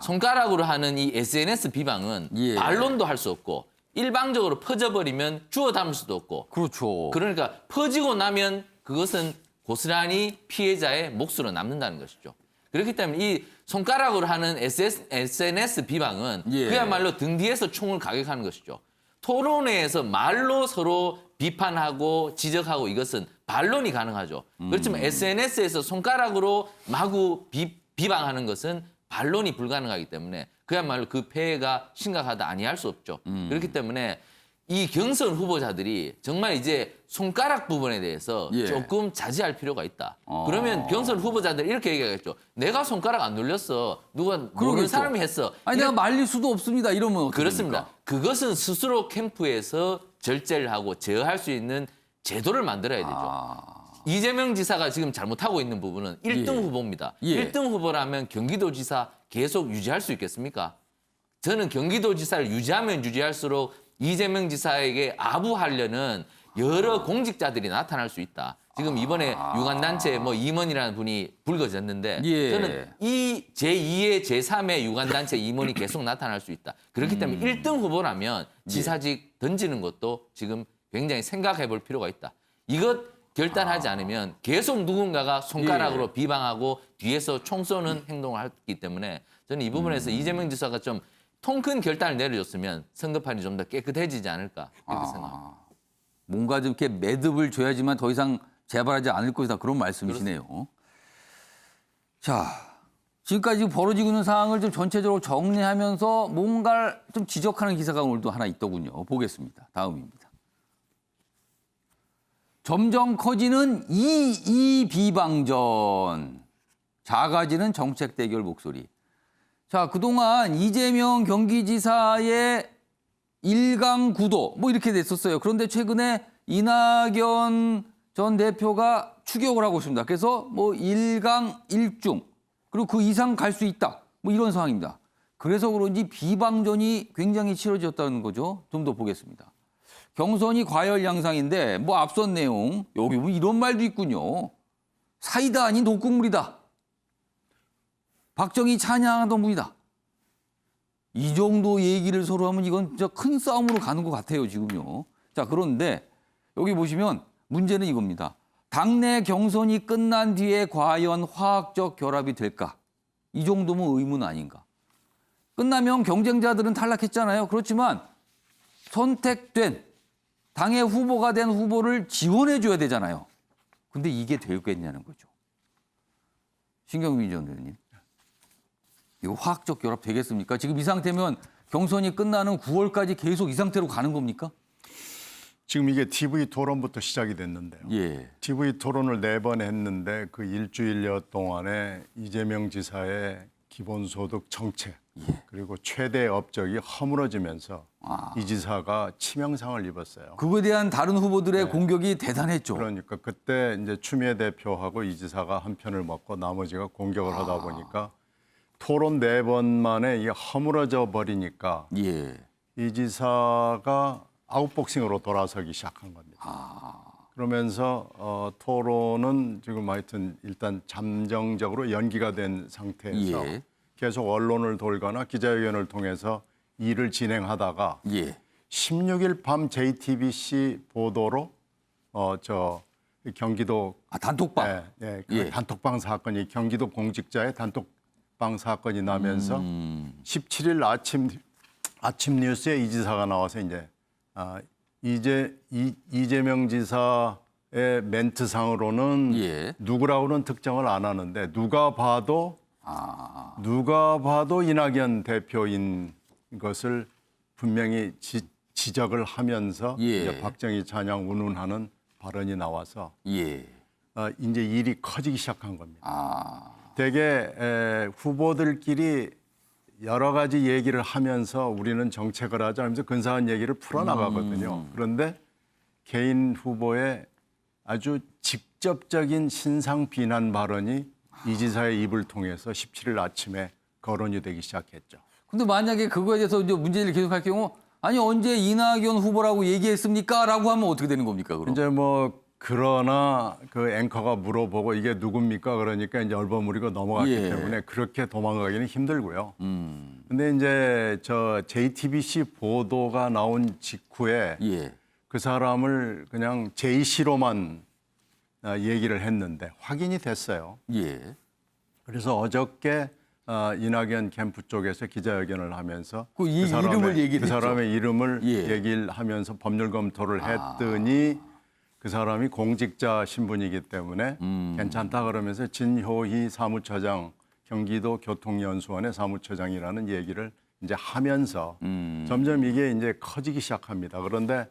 손가락으로 하는 이 SNS 비방은 예. 반론도 할 수 없고 일방적으로 퍼져버리면 주워 담을 수도 없고 그렇죠. 그러니까 퍼지고 나면 그것은 고스란히 피해자의 몫으로 남는다는 것이죠. 그렇기 때문에 이 손가락으로 하는 SNS 비방은 예. 그야말로 등 뒤에서 총을 가격하는 것이죠. 토론회에서 말로 서로 비판하고 지적하고 이것은 반론이 가능하죠. 그렇지만 SNS에서 손가락으로 마구 비방하는 것은 반론이 불가능하기 때문에 그야말로 그 폐해가 심각하다 아니할 수 없죠. 그렇기 때문에 이 경선 후보자들이 정말 이제 손가락 부분에 대해서 예. 조금 자제할 필요가 있다. 그러면 경선 후보자들이 이렇게 얘기하겠죠. 내가 손가락 안 눌렸어. 누가 모르는 그러겠죠. 사람이 했어. 아니 내가 말릴 수도 없습니다. 이러면 어떻게 그렇습니다. 됩니까? 그것은 스스로 캠프에서 절제를 하고 제어할 수 있는 제도를 만들어야 되죠. 이재명 지사가 지금 잘못하고 있는 부분은 1등 예. 후보입니다. 예. 1등 후보라면 경기도지사 계속 유지할 수 있겠습니까? 저는 경기도지사를 유지하면 유지할수록 이재명 지사에게 아부하려는 여러 공직자들이 나타날 수 있다. 지금 이번에 유관단체 뭐 임원이라는 분이 불거졌는데 예. 저는 이 제2의 제3의 유관단체 임원이 계속 나타날 수 있다. 그렇기 때문에 1등 후보라면 지사직 던지는 것도 지금 굉장히 생각해 볼 필요가 있다. 이것 결단하지 않으면 계속 누군가가 손가락으로 비방하고 뒤에서 총 쏘는 행동을 하기 때문에 저는 이 부분에서 이재명 지사가 좀 통 큰 결단을 내려줬으면 선거판이 좀 더 깨끗해지지 않을까 이렇게 생각합니다. 뭔가 좀 이렇게 매듭을 줘야지만 더 이상 재발하지 않을 것이다. 그런 말씀이시네요. 자, 지금까지 벌어지고 있는 상황을 좀 전체적으로 정리하면서 뭔가를 좀 지적하는 기사가 오늘도 하나 있더군요. 보겠습니다. 다음입니다. 점점 커지는 이 비방전. 작아지는 정책 대결 목소리. 자, 그동안 이재명 경기지사의 일강구도 뭐 이렇게 됐었어요. 그런데 최근에 이낙연 전 대표가 추격을 하고 있습니다. 그래서 뭐 일강일중 그리고 그 이상 갈 수 있다. 뭐 이런 상황입니다. 그래서 그런지 비방전이 굉장히 치러졌다는 거죠. 좀 더 보겠습니다. 경선이 과열 양상인데 뭐 앞선 내용 여기 뭐 이런 말도 있군요. 사이다 아닌 독국물이다. 박정희 찬양하던 분이다. 이 정도 얘기를 서로 하면 이건 진짜 큰 싸움으로 가는 것 같아요, 지금요. 자, 그런데 여기 보시면 문제는 이겁니다. 당내 경선이 끝난 뒤에 과연 화학적 결합이 될까? 이 정도면 의문 아닌가? 끝나면 경쟁자들은 탈락했잖아요. 그렇지만 선택된 당의 후보가 된 후보를 지원해 줘야 되잖아요. 근데 이게 되겠냐는 거죠. 신경민 전 의원님. 이거 화학적 결합 되겠습니까? 지금 이 상태면 경선이 끝나는 9월까지 계속 이 상태로 가는 겁니까? 지금 이게 TV 토론부터 시작이 됐는데요. 예. TV 토론을 4번 했는데 그 일주일여 동안에 이재명 지사의 기본소득 정책 그리고 최대 업적이 허물어지면서 이 지사가 치명상을 입었어요. 그거에 대한 다른 후보들의 공격이 대단했죠. 그러니까 그때 이제 추미애 대표하고 이 지사가 한 편을 먹고 나머지가 공격을 하다 보니까 토론 4번 만에 이게 허물어져 버리니까 예. 이 지사가 아웃복싱으로 돌아서기 시작한 겁니다. 그러면서 토론은 지금 하여튼 일단 잠정적으로 연기가 된 상태에서 예. 계속 언론을 돌거나 기자회견을 통해서 일을 진행하다가 예. 16일 밤 JTBC 보도로 경기도 단톡방. 그 예. 단톡방 사건이 경기도 공직자의 단톡방 사건이 나면서 17일 아침 뉴스에 이 지사가 나와서 이제 이재명 지사의 멘트상으로는 예. 누구라고는 특정을 안 하는데 누가 봐도 이낙연 대표인 것을 분명히 지적을 하면서 예. 이제 박정희 찬양 운운하는 발언이 나와서 예. 이제 일이 커지기 시작한 겁니다. 아. 대개 후보들끼리 여러 가지 얘기를 하면서 우리는 정책을 하자 하면서 근사한 얘기를 풀어나가거든요. 그런데 개인 후보의 아주 직접적인 신상 비난 발언이 이 지사의 입을 통해서 17일 아침에 거론이 되기 시작했죠. 근데 만약에 그거에 대해서 이제 문제를 계속할 경우 아니 언제 이낙연 후보라고 얘기했습니까? 라고 하면 어떻게 되는 겁니까? 그럼? 이제 뭐 그러나 그 앵커가 물어보고 이게 누굽니까? 그러니까 이제 얼버무리고 넘어갔기 예. 때문에 그렇게 도망가기는 힘들고요. 근데 이제 저 JTBC 보도가 나온 직후에 예. 그 사람을 그냥 제의시로만 얘기를 했는데 확인이 됐어요. 예. 그래서 어저께 이낙연 캠프 쪽에서 기자회견을 하면서 그 이름을 얘기를 그 사람의 이름을 예. 얘기를 하면서 법률 검토를 했더니 그 사람이 공직자 신분이기 때문에 괜찮다 그러면서 진효희 사무처장 경기도 교통연수원의 사무처장이라는 얘기를 이제 하면서 점점 이게 이제 커지기 시작합니다. 그런데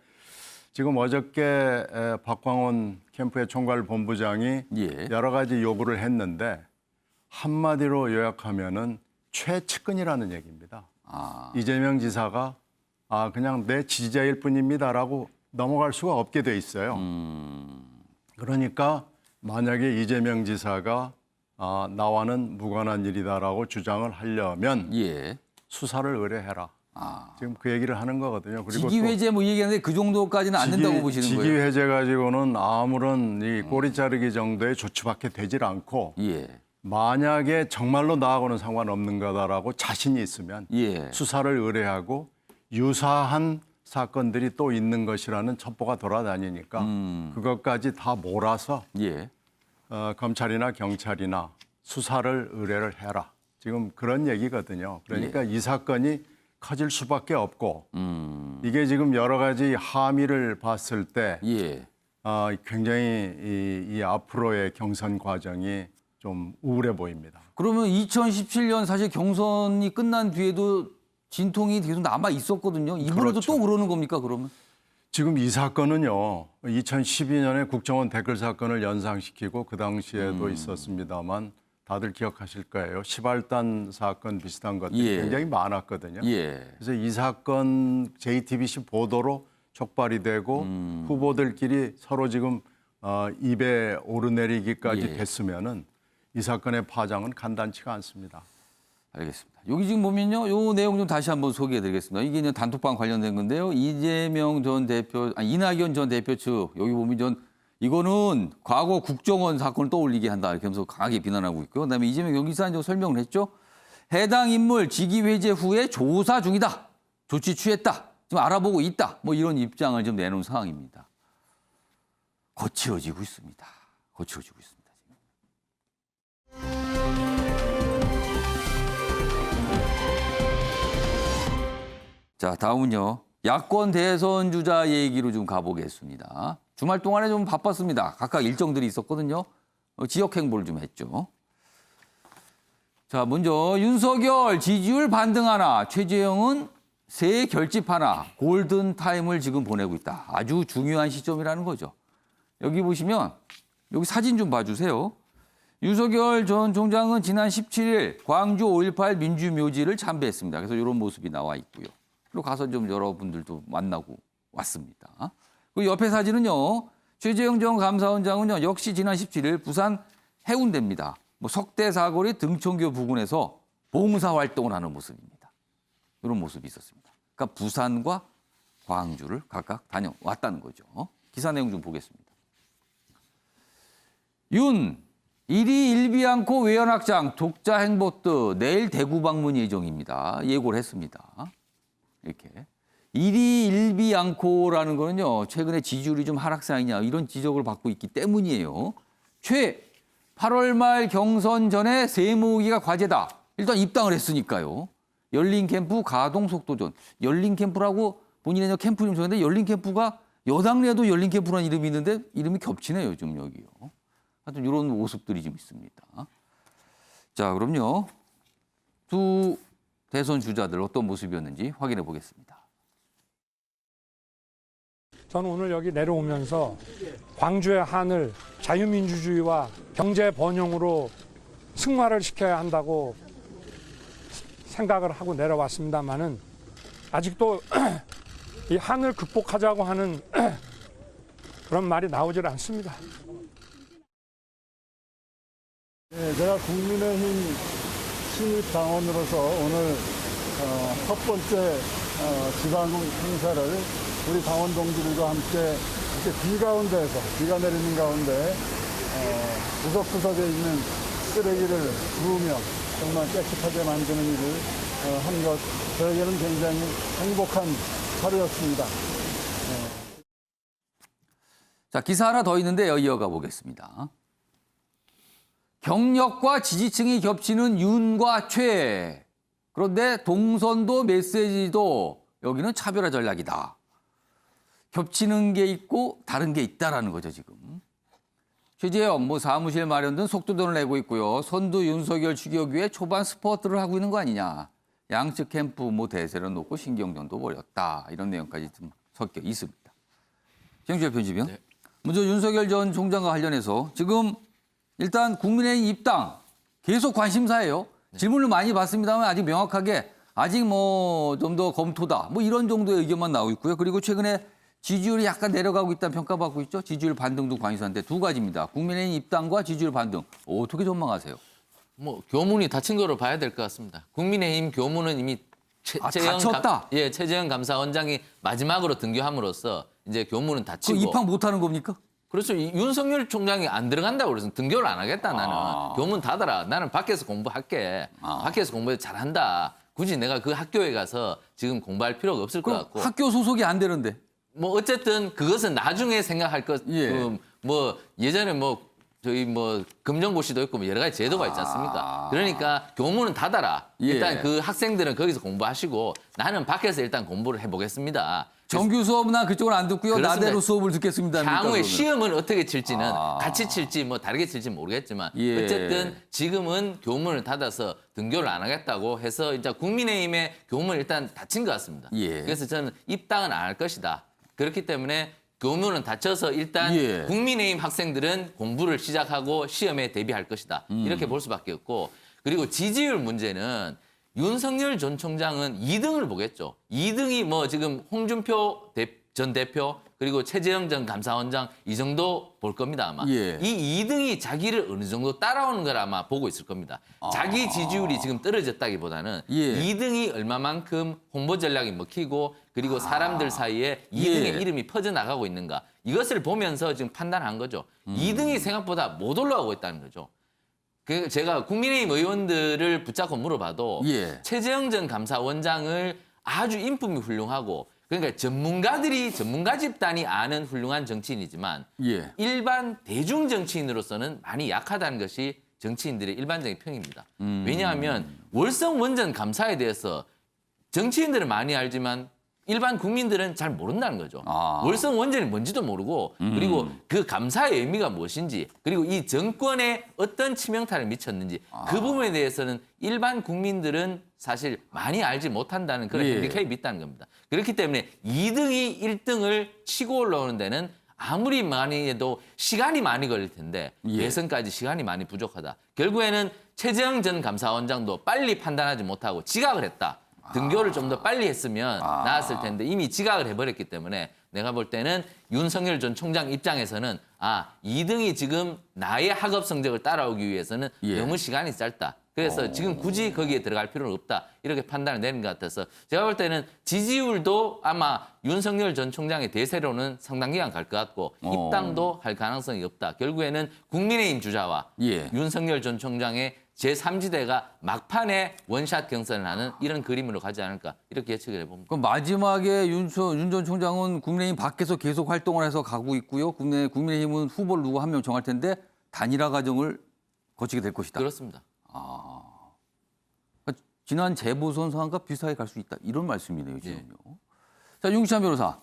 지금 어저께 박광원 캠프의 총괄본부장이 예. 여러 가지 요구를 했는데 한마디로 요약하면은 최측근이라는 얘기입니다. 이재명 지사가 그냥 내 지지자일 뿐입니다라고 넘어갈 수가 없게 돼 있어요. 그러니까 만약에 이재명 지사가 나와는 무관한 일이다라고 주장을 하려면 예. 수사를 의뢰해라. 지금 그 얘기를 하는 거거든요. 그리고 직위회제 뭐 얘기하는데 그 정도까지는 안 된다고 보시는 거예요? 직위회제 가지고는 아무런 이 꼬리 자르기 정도의 조치밖에 되질 않고 예. 만약에 정말로 나하고는 상관없는 거다라고 자신이 있으면 예. 수사를 의뢰하고 유사한 사건들이 또 있는 것이라는 첩보가 돌아다니니까 그것까지 다 몰아서 예. 검찰이나 경찰이나 수사를 의뢰를 해라. 지금 그런 얘기거든요. 그러니까 이 사건이 커질 수밖에 없고 이게 지금 여러 가지 함의를 봤을 때 예. 굉장히 이 앞으로의 경선 과정이 좀 우울해 보입니다. 그러면 2017년 사실 경선이 끝난 뒤에도 진통이 계속 남아 있었거든요. 이번에도 그렇죠. 또 그러는 겁니까, 그러면? 지금 이 사건은요. 2012년에 국정원 댓글 사건을 연상시키고 그 당시에도 있었습니다만 다들 기억하실 거예요. 시발단 사건 비슷한 것들이 예. 굉장히 많았거든요. 예. 그래서 이 사건 JTBC 보도로 촉발이 되고 후보들끼리 서로 지금 입에 오르내리기까지 예. 됐으면은 이 사건의 파장은 간단치가 않습니다. 알겠습니다. 여기 지금 보면요, 요 내용 좀 다시 한번 소개해드리겠습니다. 이게 이제 단톡방 관련된 건데요. 이낙연 전 대표 측 여기 보면 이거는 과거 국정원 사건을 떠올리게 한다 이렇게 하면서 강하게 비난하고 있고요. 그다음에 이재명 경기사는 설명을 했죠. 해당 인물 직위회제 후에 조사 중이다. 조치 취했다. 지금 알아보고 있다. 뭐 이런 입장을 좀 내놓은 상황입니다. 거칠어지고 있습니다. 거칠어지고 있습니다. 자, 다음은요. 야권 대선 주자 얘기로 좀 가보겠습니다. 주말 동안에 좀 바빴습니다. 각각 일정들이 있었거든요. 지역 행보를 좀 했죠. 자, 먼저 윤석열 지지율 반등 하나, 최재형은 새 결집 하나, 골든 타임을 지금 보내고 있다. 아주 중요한 시점이라는 거죠. 여기 보시면 여기 사진 좀 봐주세요. 윤석열 전 총장은 지난 17일 광주 5.18 민주묘지를 참배했습니다. 그래서 이런 모습이 나와 있고요. 그리고 가서 좀 여러분들도 만나고 왔습니다. 그리고 옆에 사진은요. 최재형 전 감사원장은요. 역시 지난 17일 부산 해운대입니다. 석대 사거리 등촌교 부근에서 봉사활동을 하는 모습입니다. 이런 모습이 있었습니다. 그러니까 부산과 광주를 각각 다녀왔다는 거죠. 기사 내용 좀 보겠습니다. 윤, 일이 일비 않고 외연확장 독자 행보트 내일 대구 방문 예정입니다. 예고를 했습니다. 이렇게. 일이 일비 않고라는 거는요. 최근에 지지율이 좀 하락상이냐 이런 지적을 받고 있기 때문이에요. 8월 말 경선 전에 새 모으기가 과제다. 일단 입당을 했으니까요. 열린 캠프 가동 속도전. 열린 캠프라고 본인의 캠프 이름 정했는데 열린 캠프가 여당 내도 열린 캠프라는 이름이 있는데 이름이 겹치네요. 좀 여기요. 하여튼 이런 모습들이 좀 있습니다. 자, 그럼요. 두 대선 주자들 어떤 모습이었는지 확인해 보겠습니다. 저는 오늘 여기 내려오면서 광주의 하늘, 자유민주주의와 경제 번영으로 승화를 시켜야 한다고 생각을 하고 내려왔습니다만은 아직도 이 한을 극복하자고 하는 그런 말이 나오질 않습니다. 네, 제가 국민의힘 신입 당원으로서 오늘 첫 번째 지방 행사를 우리 당원 동지들과 함께 이렇게 비 가운데에서 비가 내리는 가운데 구석구석에 있는 쓰레기를 부으며 정말 깨끗하게 만드는 일을 한 것 저에게는 굉장히 행복한 하루였습니다. 자, 기사 하나 더 있는데요. 이어가 보겠습니다. 경력과 지지층이 겹치는 윤과 최. 그런데 동선도 메시지도 여기는 차별화 전략이다. 겹치는 게 있고 다른 게 있다라는 거죠, 지금. 최재형 사무실 마련 등 속도전을 내고 있고요. 선두 윤석열 추격 위해 초반 스퍼트를 하고 있는 거 아니냐. 양측 캠프 대세를 놓고 신경전도 벌였다. 이런 내용까지 좀 섞여 있습니다. 정주혜 편집위원. 네. 먼저 윤석열 전 총장과 관련해서 지금 일단 국민의힘 입당 계속 관심사예요. 질문을 많이 받습니다만 아직 명확하게 아직 좀 더 검토다. 이런 정도의 의견만 나오고 있고요. 그리고 최근에 지지율이 약간 내려가고 있다는 평가받고 있죠. 지지율 반등도 관심사인데 두 가지입니다. 국민의힘 입당과 지지율 반등. 어떻게 전망하세요? 교문이 닫힌 거로 봐야 될 것 같습니다. 국민의힘 교문은 이미 닫혔다? 최재형 감사원장이 마지막으로 등교함으로써 이제 교문은 닫히고. 입학 못하는 겁니까? 그렇죠. 윤석열 총장이 안 들어간다고 그래서 등교를 안 하겠다 나는. 교문 닫아라. 나는 밖에서 공부할게. 밖에서 공부 잘한다. 굳이 내가 그 학교에 가서 지금 공부할 필요가 없을 것 같고. 학교 소속이 안 되는데. 어쨌든 그것은 나중에 생각할 것. 예. 예전에 저희 금정고시도 있고 여러 가지 제도가 있지 않습니까? 그러니까 교문은 닫아라. 일단 그 학생들은 거기서 공부하시고 나는 밖에서 일단 공부를 해보겠습니다. 정규 수업나 그쪽은 안 듣고요. 그렇습니다. 나대로 수업을 듣겠습니다. 향후에 시험은 어떻게 칠지는 같이 칠지 다르게 칠지 모르겠지만 어쨌든 지금은 교문을 닫아서 등교를 안 하겠다고 해서 이제 국민의힘의 교문을 일단 닫힌 것 같습니다. 그래서 저는 입당은 안 할 것이다. 그렇기 때문에 교문은 닫혀서 일단 국민의힘 학생들은 공부를 시작하고 시험에 대비할 것이다. 이렇게 볼 수밖에 없고 그리고 지지율 문제는 윤석열 전 총장은 2등을 보겠죠. 2등이 지금 홍준표 전 대표 그리고 최재형 전 감사원장 이 정도 볼 겁니다 아마. 이 2등이 자기를 어느 정도 따라오는 걸 아마 보고 있을 겁니다. 자기 지지율이 지금 떨어졌다기보다는 2등이 얼마만큼 홍보 전략이 먹히고 그리고 사람들 사이에 2등의 이름이 퍼져나가고 있는가. 이것을 보면서 지금 판단한 거죠. 2등이 생각보다 못 올라오고 있다는 거죠. 제가 국민의힘 의원들을 붙잡고 물어봐도 최재형 전 감사원장을 아주 인품이 훌륭하고 그러니까 전문가 집단이 아는 훌륭한 정치인이지만 일반 대중 정치인으로서는 많이 약하다는 것이 정치인들의 일반적인 평입니다. 왜냐하면 월성 원전 감사에 대해서 정치인들은 많이 알지만 일반 국민들은 잘 모른다는 거죠. 월성 원전이 뭔지도 모르고 그리고 그 감사의 의미가 무엇인지 그리고 이 정권에 어떤 치명타를 미쳤는지 그 부분에 대해서는 일반 국민들은 사실 많이 알지 못한다는 그런 핸디캡이 있다는 겁니다. 그렇기 때문에 2등이 1등을 치고 올라오는 데는 아무리 많이 해도 시간이 많이 걸릴 텐데 예선까지 시간이 많이 부족하다. 결국에는 최재형 전 감사원장도 빨리 판단하지 못하고 지각을 했다. 등교를 좀 더 빨리 했으면 나았을 텐데 이미 지각을 해버렸기 때문에 내가 볼 때는 윤석열 전 총장 입장에서는 2등이 지금 나의 학업 성적을 따라오기 위해서는 너무 시간이 짧다. 그래서 지금 굳이 거기에 들어갈 필요는 없다. 이렇게 판단을 내린 것 같아서 제가 볼 때는 지지율도 아마 윤석열 전 총장의 대세로는 상당 기간 갈 것 같고 입당도 할 가능성이 없다. 결국에는 국민의힘 주자와 윤석열 전 총장의 제3지대가 막판에 원샷 경선을 하는 이런 그림으로 가지 않을까 이렇게 예측을 해봅니다. 그럼 마지막에 윤 전 총장은 국민의힘 밖에서 계속 활동을 해서 가고 있고요. 국민의힘은 후보를 누구 한 명 정할 텐데 단일화 과정을 거치게 될 것이다. 그렇습니다. 그러니까 지난 재보선 상황과 비슷하게 갈 수 있다. 이런 말씀이네요, 지금요. 자, 윤기찬 변호사.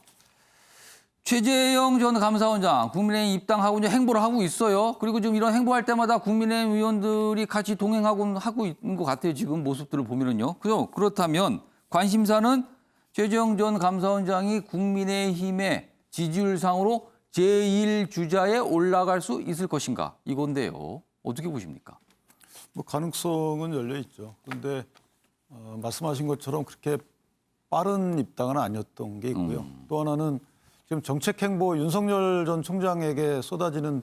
최재형 전 감사원장 국민의힘 입당하고 이제 행보를 하고 있어요. 그리고 지금 이런 행보할 때마다 국민의힘 의원들이 같이 하고 있는 것 같아요. 지금 모습들을 보면은요. 그렇다면 관심사는 최재형 전 감사원장이 국민의힘의 지지율상으로 제1주자에 올라갈 수 있을 것인가 이건데요. 어떻게 보십니까? 가능성은 열려 있죠. 그런데 말씀하신 것처럼 그렇게 빠른 입당은 아니었던 게 있고요. 또 하나는 지금 정책 행보 윤석열 전 총장에게 쏟아지는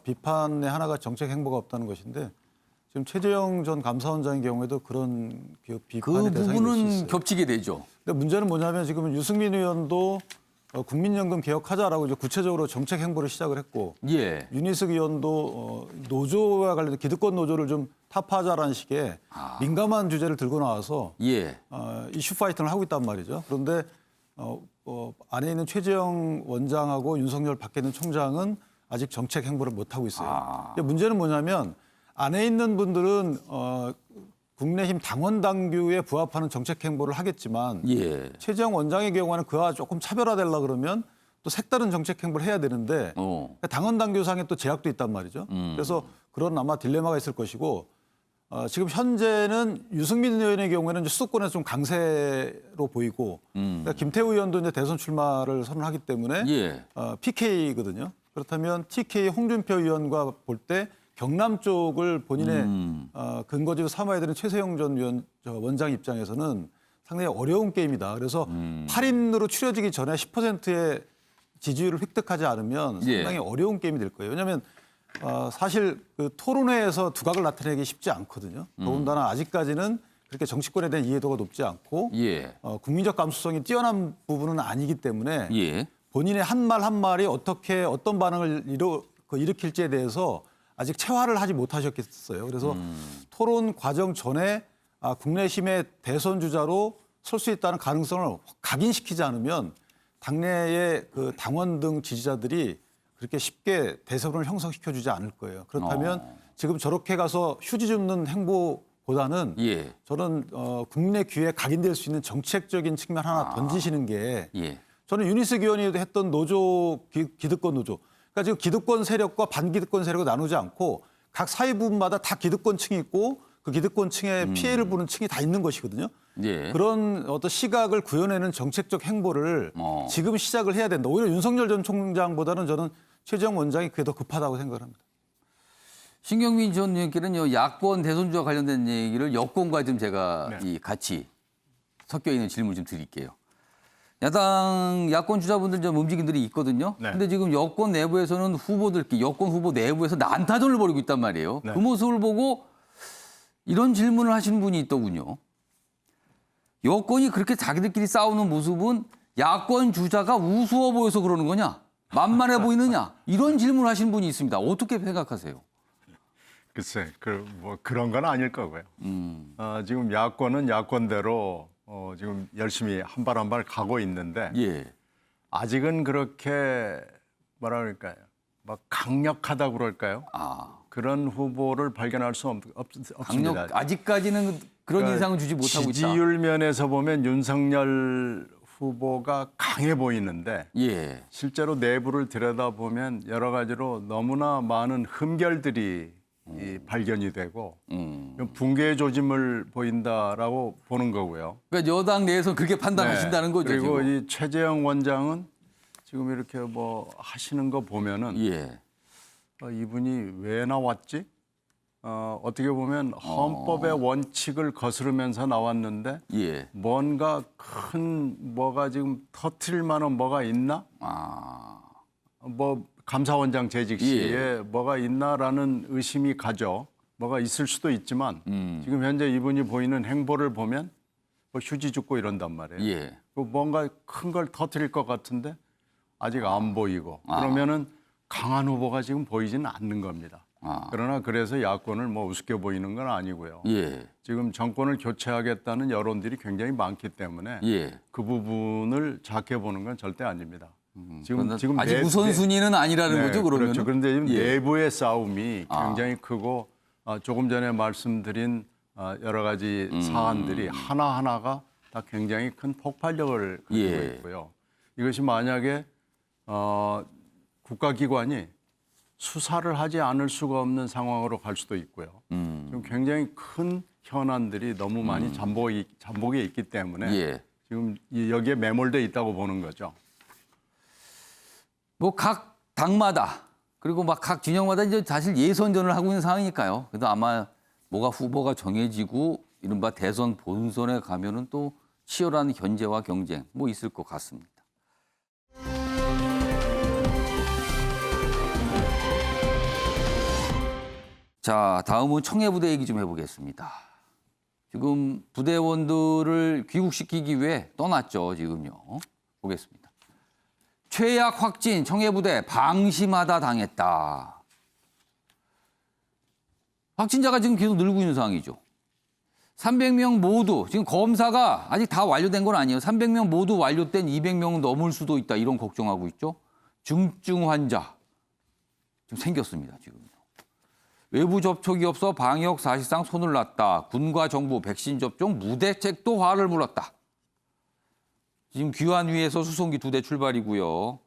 비판의 하나가 정책 행보가 없다는 것인데 지금 최재형 전 감사원장의 경우에도 그런 비판의 대상이 될 수 있어요. 부분은 겹치게 되죠. 근데 문제는 뭐냐면 지금 유승민 의원도 국민연금 개혁하자라고 이제 구체적으로 정책 행보를 시작을 했고 예. 윤희숙 의원도 노조와 관련된 기득권 노조를 좀 타파하자라는 식의 민감한 주제를 들고 나와서 예. 이슈 파이팅을 하고 있단 말이죠. 그런데 안에 있는 최재형 원장하고 윤석열 밖에 있는 총장은 아직 정책 행보를 못 하고 있어요. 문제는 뭐냐면 안에 있는 분들은 국민의힘 당원 당규에 부합하는 정책 행보를 하겠지만 예. 최재형 원장의 경우는 그와 조금 차별화되려 그러면 또 색다른 정책 행보를 해야 되는데 당원 당규상에 또 제약도 있단 말이죠. 그래서 그런 아마 딜레마가 있을 것이고 지금 현재는 유승민 의원의 경우에는 이제 수도권에서 좀 강세로 보이고 그러니까 김태우 의원도 이제 대선 출마를 선언하기 때문에 예. PK거든요. 그렇다면 TK 홍준표 의원과 볼 때 경남 쪽을 본인의 근거지로 삼아야 되는 최세영 전 원장 입장에서는 상당히 어려운 게임이다. 그래서 8인으로 추려지기 전에 10%의 지지율을 획득하지 않으면 상당히 어려운 게임이 될 거예요. 왜냐하면 사실 그 토론회에서 두각을 나타내기 쉽지 않거든요. 더군다나 아직까지는 그렇게 정치권에 대한 이해도가 높지 않고 예. 국민적 감수성이 뛰어난 부분은 아니기 때문에 예. 본인의 한 말 한 말이 어떻게 어떤 반응을 일으킬지에 대해서 아직 체화를 하지 못하셨겠어요. 그래서 토론 과정 전에 국내심의 대선 주자로 설 수 있다는 가능성을 각인시키지 않으면 당내의 그 당원 등 지지자들이 그렇게 쉽게 대선을 형성시켜주지 않을 거예요. 그렇다면 지금 저렇게 가서 휴지 줍는 행보보다는 예. 저는 국내 귀에 각인될 수 있는 정책적인 측면 하나 던지시는 게 예. 저는 윤희숙 의원이 했던 노조, 기득권 노조. 그러니까 지금 기득권 세력과 반기득권 세력을 나누지 않고 각 사회 부분마다 다 기득권층이 있고 그 기득권층에 피해를 보는 층이 다 있는 것이거든요. 예. 그런 어떤 시각을 구현해내는 정책적 행보를 지금 시작을 해야 된다. 오히려 윤석열 전 총장보다는 저는 최재형 원장이 그게 더 급하다고 생각을 합니다. 신경민 전 의원께는요, 야권 대선주와 관련된 얘기를 여권과 좀 제가 같이 섞여 있는 질문 좀 드릴게요. 야권 주자분들 좀 움직임들이 있거든요. 네. 근데 지금 여권 내부에서는 여권 후보 내부에서 난타전을 벌이고 있단 말이에요. 네. 그 모습을 보고 이런 질문을 하시는 분이 있더군요. 여권이 그렇게 자기들끼리 싸우는 모습은 야권 주자가 우스워 보여서 그러는 거냐? 만만해 보이느냐? 이런 질문을 하시는 분이 있습니다. 어떻게 생각하세요? 글쎄, 뭐 그런 건 아닐 거고요. 지금 야권은 야권대로 지금 열심히 한 발 한 발 가고 있는데 예. 아직은 그렇게 뭐라 그럴까요? 막 강력하다고 그럴까요? 그런 후보를 발견할 수 없습니다. 아직까지는 그런 그러니까 인상을 주지 못하고 있다. 지지율 면에서 보면 윤석열 후보가 강해 보이는데 예. 실제로 내부를 들여다보면 여러 가지로 너무나 많은 흠결들이 발견이 되고 붕괴의 조짐을 보인다라고 보는 거고요. 그러니까 여당 내에서 그렇게 판단하신다는 거죠. 그리고 지금. 이 최재형 원장은 지금 이렇게 뭐 하시는 거 보면은 예. 이분이 왜 나왔지? 어떻게 보면 헌법의 원칙을 거스르면서 나왔는데 예. 뭔가 큰 뭐가 지금 터트릴 만한 뭐가 있나? 뭐 감사원장 재직 시에 뭐가 있나라는 의심이 가죠. 뭐가 있을 수도 있지만 지금 현재 이분이 보이는 행보를 보면 뭐 휴지 줍고 이런단 말이에요. 예. 뭔가 큰 걸 터트릴 것 같은데 아직 안 보이고 그러면은 강한 후보가 지금 보이지는 않는 겁니다. 그러나 그래서 야권을 뭐 우습게 보이는 건 아니고요. 예. 지금 정권을 교체하겠다는 여론들이 굉장히 많기 때문에 예. 그 부분을 작게 보는 건 절대 아닙니다. 지금 아직 우선순위는 아니라는 거죠, 그러면? 그렇죠. 그런데 지금 내부의 싸움이 굉장히 크고 조금 전에 말씀드린 여러 가지 사안들이 하나하나가 다 굉장히 큰 폭발력을 가지고 있고요. 이것이 만약에 국가기관이 수사를 하지 않을 수가 없는 상황으로 갈 수도 있고요. 지금 굉장히 큰 현안들이 너무 많이 잠복에 있기 때문에 지금 여기에 매몰돼 있다고 보는 거죠. 뭐 각 당마다 그리고 막 각 진영마다 이제 사실 예선전을 하고 있는 상황이니까요. 그래도 아마 뭐가 후보가 정해지고 이른바 대선 본선에 가면은 또 치열한 견제와 경쟁 뭐 있을 것 같습니다. 자, 다음은 청해부대 얘기 좀 해보겠습니다. 지금 부대원들을 귀국시키기 위해 떠났죠, 지금요. 보겠습니다. 최악 확진 청해부대 방심하다 당했다. 확진자가 지금 계속 늘고 있는 상황이죠. 300명 모두 지금 검사가 아직 다 완료된 건 아니에요. 300명 모두 완료된 200명은 넘을 수도 있다. 이런 걱정하고 있죠. 중증 환자 좀 생겼습니다. 지금. 외부 접촉이 없어 방역 사실상 손을 놨다. 군과 정부 백신 접종 무대책도 화를 불렀다. 지금 귀환위에서 수송기 2대 출발이고요.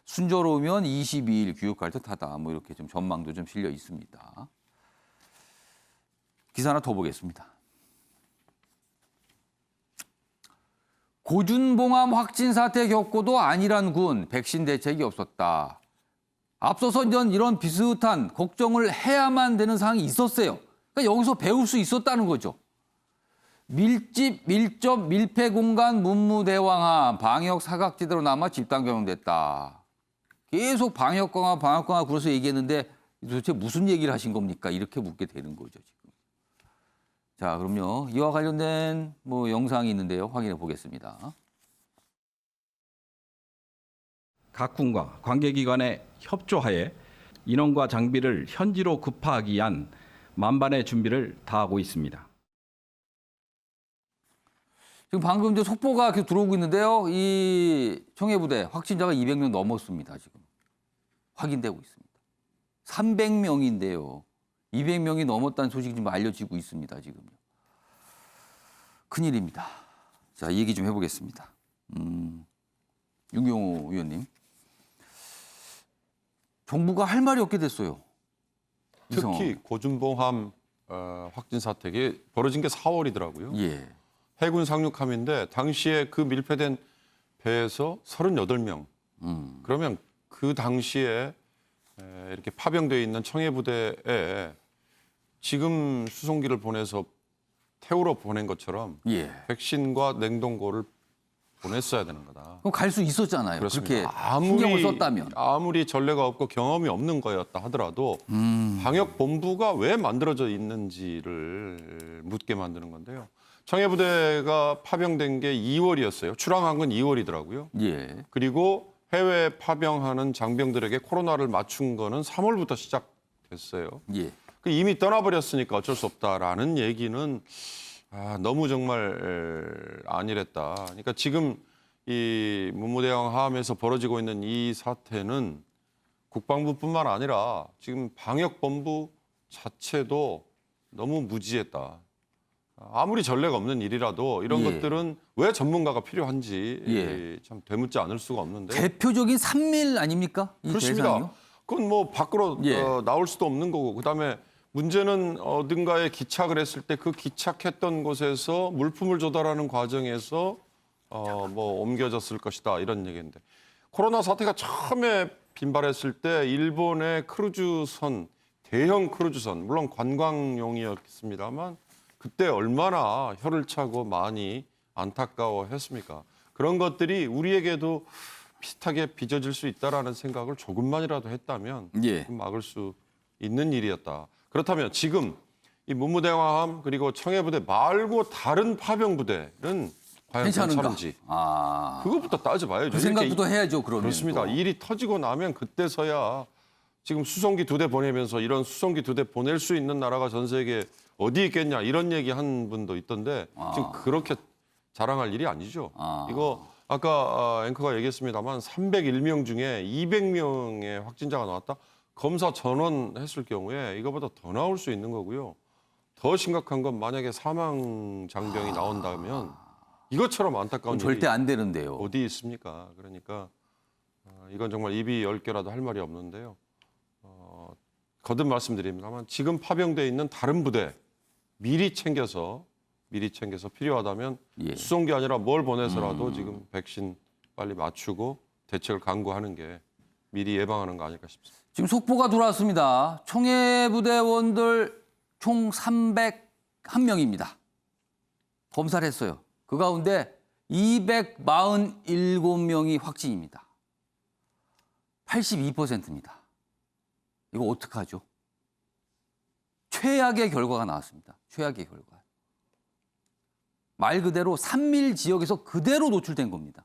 순조로우면 22일 귀국할 듯하다. 뭐 이렇게 좀 전망도 좀 실려 있습니다. 기사 하나 더 보겠습니다. 고준봉암 확진 사태 겪고도 안일한 군 백신 대책이 없었다. 앞서서 이런 비슷한 걱정을 해야만 되는 상황이 있었어요. 그러니까 여기서 배울 수 있었다는 거죠. 밀집, 밀접, 밀폐 공간 문무대왕함 방역 사각지대로 남아 집단 감염됐다. 계속 방역 강화 그래서 얘기했는데 도대체 무슨 얘기를 하신 겁니까? 이렇게 묻게 되는 거죠, 지금. 자, 그럼요. 이와 관련된 영상이 있는데요. 확인해 보겠습니다. 각 군과 관계기관의 협조하에 인원과 장비를 현지로 급파하기 위한 만반의 준비를 다하고 있습니다. 지금 방금 이제 속보가 계속 들어오고 있는데요. 이 청해부대 확진자가 200명 넘었습니다. 지금 확인되고 있습니다. 300명인데요. 200명이 넘었다는 소식이 지금 알려지고 있습니다. 지금요. 큰일입니다. 자, 이 얘기 좀 해보겠습니다. 윤경호 의원님. 정부가 할 말이 없게 됐어요. 특히 고준봉함 확진 사태가 벌어진 게 4월이더라고요. 예. 해군 상륙함인데 당시에 그 밀폐된 배에서 38명. 그러면 그 당시에 이렇게 파병되어 있는 청해부대에 지금 수송기를 보내서 태우러 보낸 것처럼 예. 백신과 냉동고를 보냈어야 되는 거다. 그럼 갈 수 있었잖아요. 그렇습니다. 그렇게 신경을 썼다면. 아무리 전례가 없고 경험이 없는 거였다 하더라도 방역본부가 왜 만들어져 있는지를 묻게 만드는 건데요. 청해부대가 파병된 게 2월이었어요. 출항한 건 2월이더라고요. 예. 그리고 해외 파병하는 장병들에게 코로나를 맞춘 거는 3월부터 시작됐어요. 예. 이미 떠나버렸으니까 어쩔 수 없다라는 얘기는 너무 정말 안일했다. 그러니까 지금 이 문무대왕 하함에서 벌어지고 있는 이 사태는 국방부뿐만 아니라 지금 방역본부 자체도 너무 무지했다. 아무리 전례가 없는 일이라도 이런 예. 것들은 왜 전문가가 필요한지 예. 참 되묻지 않을 수가 없는데. 대표적인 산밀 아닙니까? 이 그렇습니다. 대상이요? 그건 뭐 밖으로 예. 나올 수도 없는 거고 그다음에 문제는 어딘가에 기착을 했을 때 그 기착했던 곳에서 물품을 조달하는 과정에서 뭐 옮겨졌을 것이다 이런 얘기인데 코로나 사태가 처음에 빈발했을 때 일본의 크루즈선 대형 크루즈선 물론 관광용이었습니다만 그때 얼마나 혀를 차고 많이 안타까워했습니까? 그런 것들이 우리에게도 비슷하게 빚어질 수 있다라는 생각을 조금만이라도 했다면 예. 막을 수 있는 일이었다. 그렇다면 지금 이 문무대왕함 그리고 청해부대 말고 다른 파병부대는 과연 괜찮은가? 괜찮은지 아. 그것부터 따져봐야죠. 그 생각부터 해야죠. 그러면. 그렇습니다. 또. 일이 터지고 나면 그때서야 지금 수송기 2대 보내면서 이런 수송기 2대 보낼 수 있는 나라가 전 세계에 어디 있겠냐 이런 얘기 한 분도 있던데 지금 그렇게 자랑할 일이 아니죠. 이거 아까 앵커가 얘기했습니다만 301명 중에 200명의 확진자가 나왔다. 검사 전원했을 경우에 이거보다 더 나올 수 있는 거고요. 더 심각한 건 만약에 사망 장병이 나온다면 이것처럼 안타까운 일이 절대 안 되는데요. 어디 있습니까? 그러니까 이건 정말 입이 10개라도 할 말이 없는데요. 거듭 말씀드립니다만 지금 파병돼 있는 다른 부대 미리 챙겨서 필요하다면 예. 수송기 아니라 뭘 보내서라도 지금 백신 빨리 맞추고 대책을 강구하는 게 미리 예방하는 거 아닐까 싶습니다. 지금 속보가 들어왔습니다. 청해부대원들 총 301명입니다. 검사를 했어요. 그 가운데 247명이 확진입니다. 82%입니다. 이거 어떡하죠? 최악의 결과가 나왔습니다. 최악의 결과. 말 그대로 산밀 지역에서 그대로 노출된 겁니다.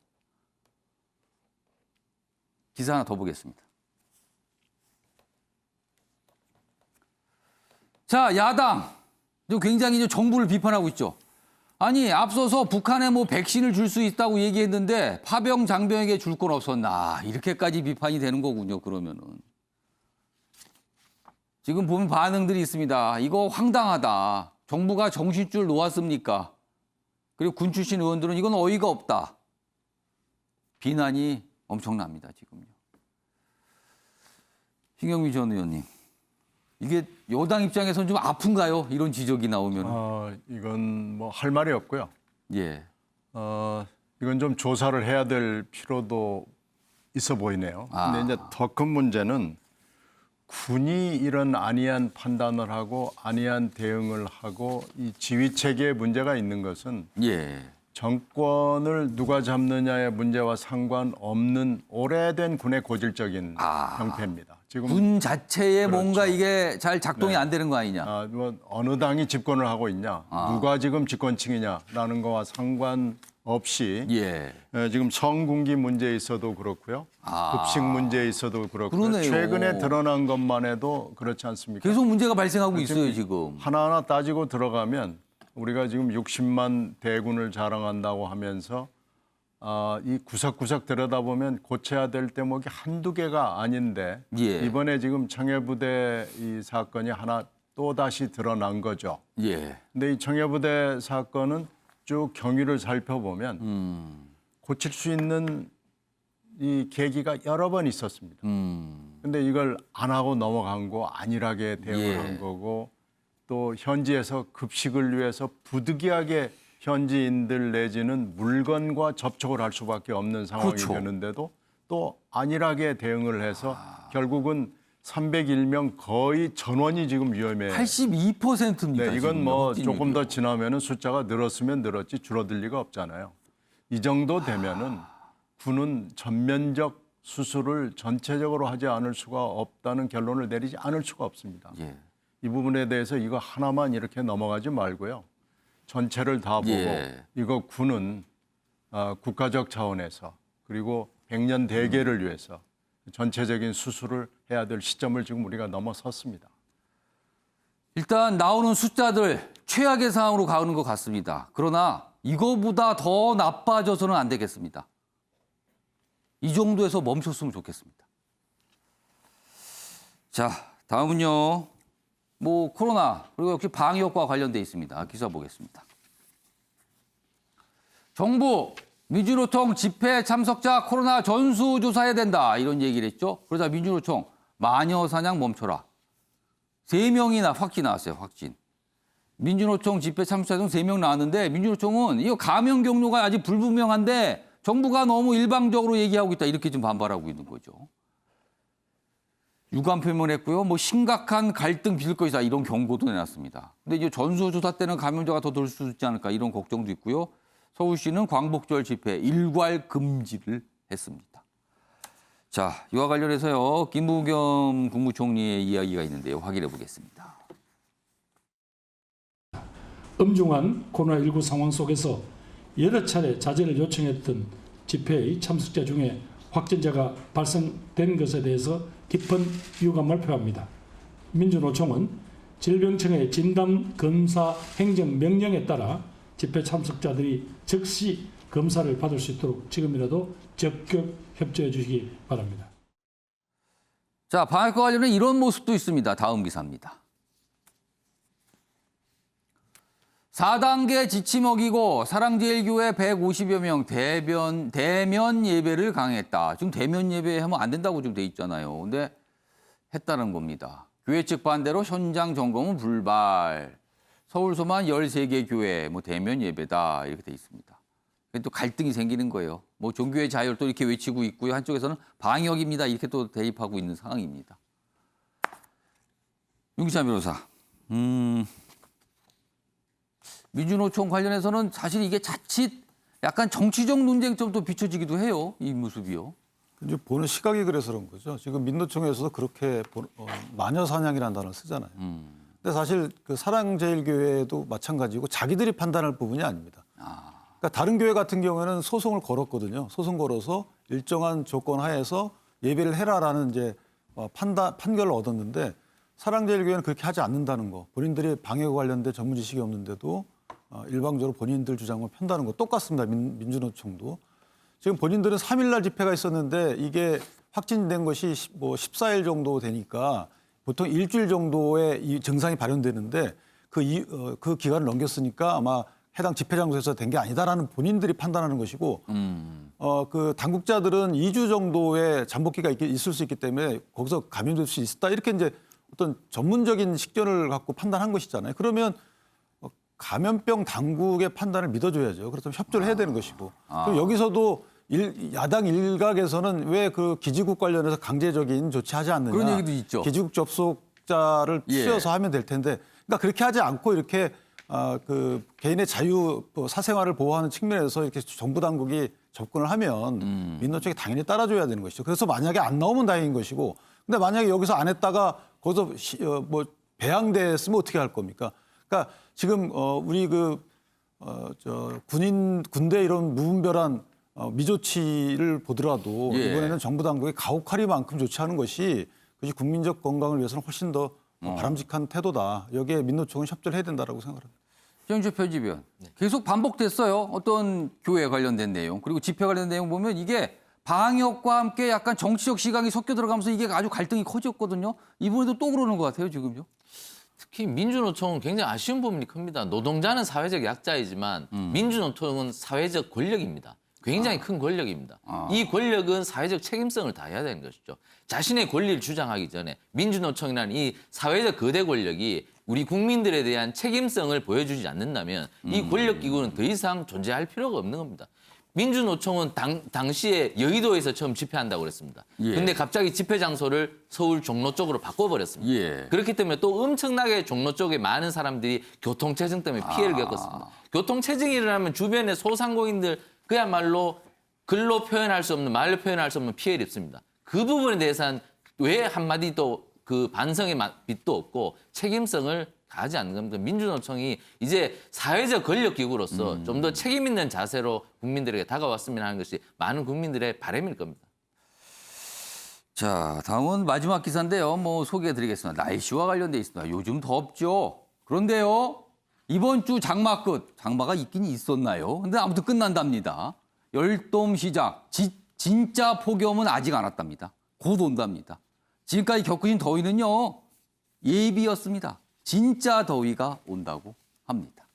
기사 하나 더 보겠습니다. 자, 야당 굉장히 이제 정부를 비판하고 있죠. 아니, 앞서서 북한에 뭐 백신을 줄 수 있다고 얘기했는데 파병 장병에게 줄 건 없었나, 이렇게까지 비판이 되는 거군요. 그러면은 지금 보면 반응들이 있습니다. 이거 황당하다. 정부가 정신줄 놓았습니까? 그리고 군 출신 의원들은 이건 어이가 없다. 비난이 엄청납니다, 지금요. 신경미 전 의원님, 이게 여당 입장에서는 좀 아픈가요? 이런 지적이 나오면. 이건 뭐 할 말이 없고요. 예. 이건 좀 조사를 해야 될 필요도 있어 보이네요. 근데 이제 더 큰 문제는 군이 이런 안이한 판단을 하고 안이한 대응을 하고 이 지휘 체계에 문제가 있는 것은 예. 정권을 누가 잡느냐의 문제와 상관없는 오래된 군의 고질적인 형태입니다. 지금 군 자체에 그렇죠. 뭔가 이게 잘 작동이 안 되는 거 아니냐. 뭐 어느 당이 집권을 하고 있냐, 누가 지금 집권층이냐라는 거와 상관없이 예. 지금 성군기 문제에 있어도 그렇고요. 급식 문제에 있어도 그렇고요. 그러네요. 최근에 드러난 것만 해도 그렇지 않습니까? 계속 문제가 발생하고 있어요, 지금. 하나하나 따지고 들어가면 우리가 지금 60만 대군을 자랑한다고 하면서 이 구석구석 들여다보면 고쳐야 될 대목이 한두 개가 아닌데 예. 이번에 지금 청해부대 이 사건이 하나 또다시 드러난 거죠. 예. 근데 이 청해부대 사건은 쭉 경위를 살펴보면 고칠 수 있는 이 계기가 여러 번 있었습니다. 근데 이걸 안 하고 넘어간 거 안일하게 대응을 예. 한 거고 또 현지에서 급식을 위해서 부득이하게 현지인들 내지는 물건과 접촉을 할 수밖에 없는 상황이 그렇죠. 되는데도 또 안일하게 대응을 해서 결국은 301명 거의 전원이 지금 위험해. 82%입니다. 네, 이건 뭐 조금 더 지나면은 숫자가 늘었으면 늘었지 줄어들 리가 없잖아요. 이 정도 되면은 군은 전면적 수술을 전체적으로 하지 않을 수가 없다는 결론을 내리지 않을 수가 없습니다. 예. 이 부분에 대해서 이거 하나만 이렇게 넘어가지 말고요. 전체를 다 보고 예. 이거 군은 국가적 차원에서 그리고 백년 대계를 위해서 전체적인 수술을 해야 될 시점을 지금 우리가 넘어섰습니다. 일단 나오는 숫자들 최악의 상황으로 가는 것 같습니다. 그러나 이거보다 더 나빠져서는 안 되겠습니다. 이 정도에서 멈췄으면 좋겠습니다. 자, 다음은요. 뭐 코로나 그리고 역시 방역과 관련돼 있습니다. 기사 보겠습니다. 정부 민주노총 집회 참석자 코로나 전수조사해야 된다 이런 얘기를 했죠. 그러자 민주노총 마녀 사냥 멈춰라. 3명이나 확진 나왔어요. 확진. 민주노총 집회 참석자 중 3명 나왔는데 민주노총은 이거 감염 경로가 아직 불분명한데 정부가 너무 일방적으로 얘기하고 있다 이렇게 좀 반발하고 있는 거죠. 유감 표명했고요. 뭐 심각한 갈등 빚을 것이다 이런 경고도 내놨습니다. 근데 이제 전수조사 때는 감염자가 더 들 수 있지 않을까 이런 걱정도 있고요. 서울시는 광복절 집회 일괄 금지를 했습니다. 자, 이와 관련해서요. 김부겸 국무총리의 이야기가 있는데요. 확인해 보겠습니다. 엄중한 코로나19 상황 속에서 여러 차례 자제를 요청했던 집회의 참석자 중에 확진자가 발생된 것에 대해서 깊은 유감을 표합니다. 민주노총은 질병청의 진단 검사 행정 명령에 따라 집회 참석자들이 즉시 검사를 받을 수 있도록 지금이라도 적극 협조해 주시기 바랍니다. 자, 방역과 관련해 이런 모습도 있습니다. 다음 기사입니다. 4단계 지침 어기고 사랑제일교회 150여 명 대면 예배를 강행했다. 지금 대면 예배하면 안 된다고 지금 돼 있잖아요. 근데 했다는 겁니다. 교회 측 반대로 현장 점검은 불발. 서울소만 13개 교회 뭐 대면 예배다 이렇게 돼 있습니다. 또 갈등이 생기는 거예요. 뭐 종교의 자유를 또 이렇게 외치고 있고요. 한쪽에서는 방역입니다. 이렇게 또 대입하고 있는 상황입니다. 윤기찬 변호사. 민주노총 관련해서는 사실 이게 자칫 약간 정치적 논쟁점도 비춰지기도 해요. 이 모습이요. 이제 보는 시각이 그래서 그런 거죠. 지금 민노총에서도 그렇게 마녀 사냥이라는 단어를 쓰잖아요. 근데 사실 그 사랑제일교회도 마찬가지고 자기들이 판단할 부분이 아닙니다. 그러니까 다른 교회 같은 경우에는 소송을 걸었거든요. 소송 걸어서 일정한 조건 하에서 예배를 해라라는 이제 판결을 얻었는데 사랑제일교회는 그렇게 하지 않는다는 거. 본인들이 방역과 관련된 전문 지식이 없는데도 일방적으로 본인들 주장을 편다는 거 똑같습니다. 민주노총도. 지금 본인들은 3일날 집회가 있었는데 이게 확진된 것이 뭐 14일 정도 되니까 보통 일주일 정도의 이 증상이 발현되는데 그 기간을 넘겼으니까 아마 해당 집회 장소에서 된 게 아니다라는 본인들이 판단하는 것이고 그 당국자들은 2주 정도의 잠복기가 있을 수 있기 때문에 거기서 감염될 수 있다 이렇게 이제 어떤 전문적인 식견을 갖고 판단한 것이잖아요. 그러면 감염병 당국의 판단을 믿어줘야죠. 그렇다면 협조를 해야 되는 것이고 그럼 여기서도 야당 일각에서는 왜 그 기지국 관련해서 강제적인 조치하지 않느냐. 그런 얘기도 있죠. 기지국 접속자를 수여서 하면 될 텐데 그러니까 그렇게 하지 않고 이렇게 그 개인의 자유 사생활을 보호하는 측면에서 이렇게 정부 당국이 접근을 하면 민노총이 당연히 따라줘야 되는 것이죠. 그래서 만약에 안 나오면 다행인 것이고 근데 만약에 여기서 안 했다가 거기서 뭐 배양됐으면 어떻게 할 겁니까? 그러니까 지금 우리 군대 이런 무분별한 미조치를 보더라도 이번에는 정부 당국이 가혹하리만큼 조치하는 것이 국민적 건강을 위해서는 훨씬 더 바람직한 태도다. 여기에 민노총은 협조를 해야 된다라고 생각합니다. 정주 표지위원 계속 반복됐어요. 어떤 교회 관련된 내용 그리고 집회 관련된 내용 보면 이게 방역과 함께 약간 정치적 시각이 섞여 들어가면서 이게 아주 갈등이 커졌거든요. 이번에도 또 그러는 것 같아요, 지금요. 특히 민주노총은 굉장히 아쉬운 부분이 큽니다. 노동자는 사회적 약자이지만 민주노총은 사회적 권력입니다. 굉장히 큰 권력입니다. 이 권력은 사회적 책임성을 다해야 되는 것이죠. 자신의 권리를 주장하기 전에 민주노총이라는 이 사회적 거대 권력이 우리 국민들에 대한 책임성을 보여주지 않는다면 이 권력기구는 더 이상 존재할 필요가 없는 겁니다. 민주노총은 당시에 여의도에서 처음 집회한다고 그랬습니다. 근데 갑자기 집회 장소를 서울 종로 쪽으로 바꿔버렸습니다. 그렇기 때문에 또 엄청나게 종로 쪽에 많은 사람들이 교통체증 때문에 피해를 겪었습니다. 교통체증이 일어나면 주변의 소상공인들 그야말로 글로 표현할 수 없는, 말로 표현할 수 없는 피해를 입습니다. 그 부분에 대해서는 왜 한마디도 그 반성의 빛도 없고 책임성을 가지 않는 겁니다. 민주노총이 이제 사회적 권력기구로서 좀 더 책임 있는 자세로 국민들에게 다가왔으면 하는 것이 많은 국민들의 바람일 겁니다. 자, 다음은 마지막 기사인데요. 소개해드리겠습니다. 날씨와 관련돼 있습니다. 요즘 덥죠. 그런데요. 이번 주 장마 장마가 있긴 있었나요? 근데 아무튼 끝난답니다. 열돔 시작. 진짜 폭염은 아직 안 왔답니다. 곧 온답니다. 지금까지 겪으신 더위는요. 예비였습니다. 진짜 더위가 온다고 합니다.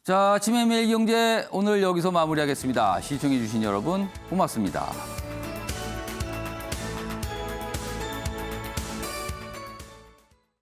자, 아침의 매일 경제 오늘 여기서 마무리하겠습니다. 시청해 주신 여러분 고맙습니다.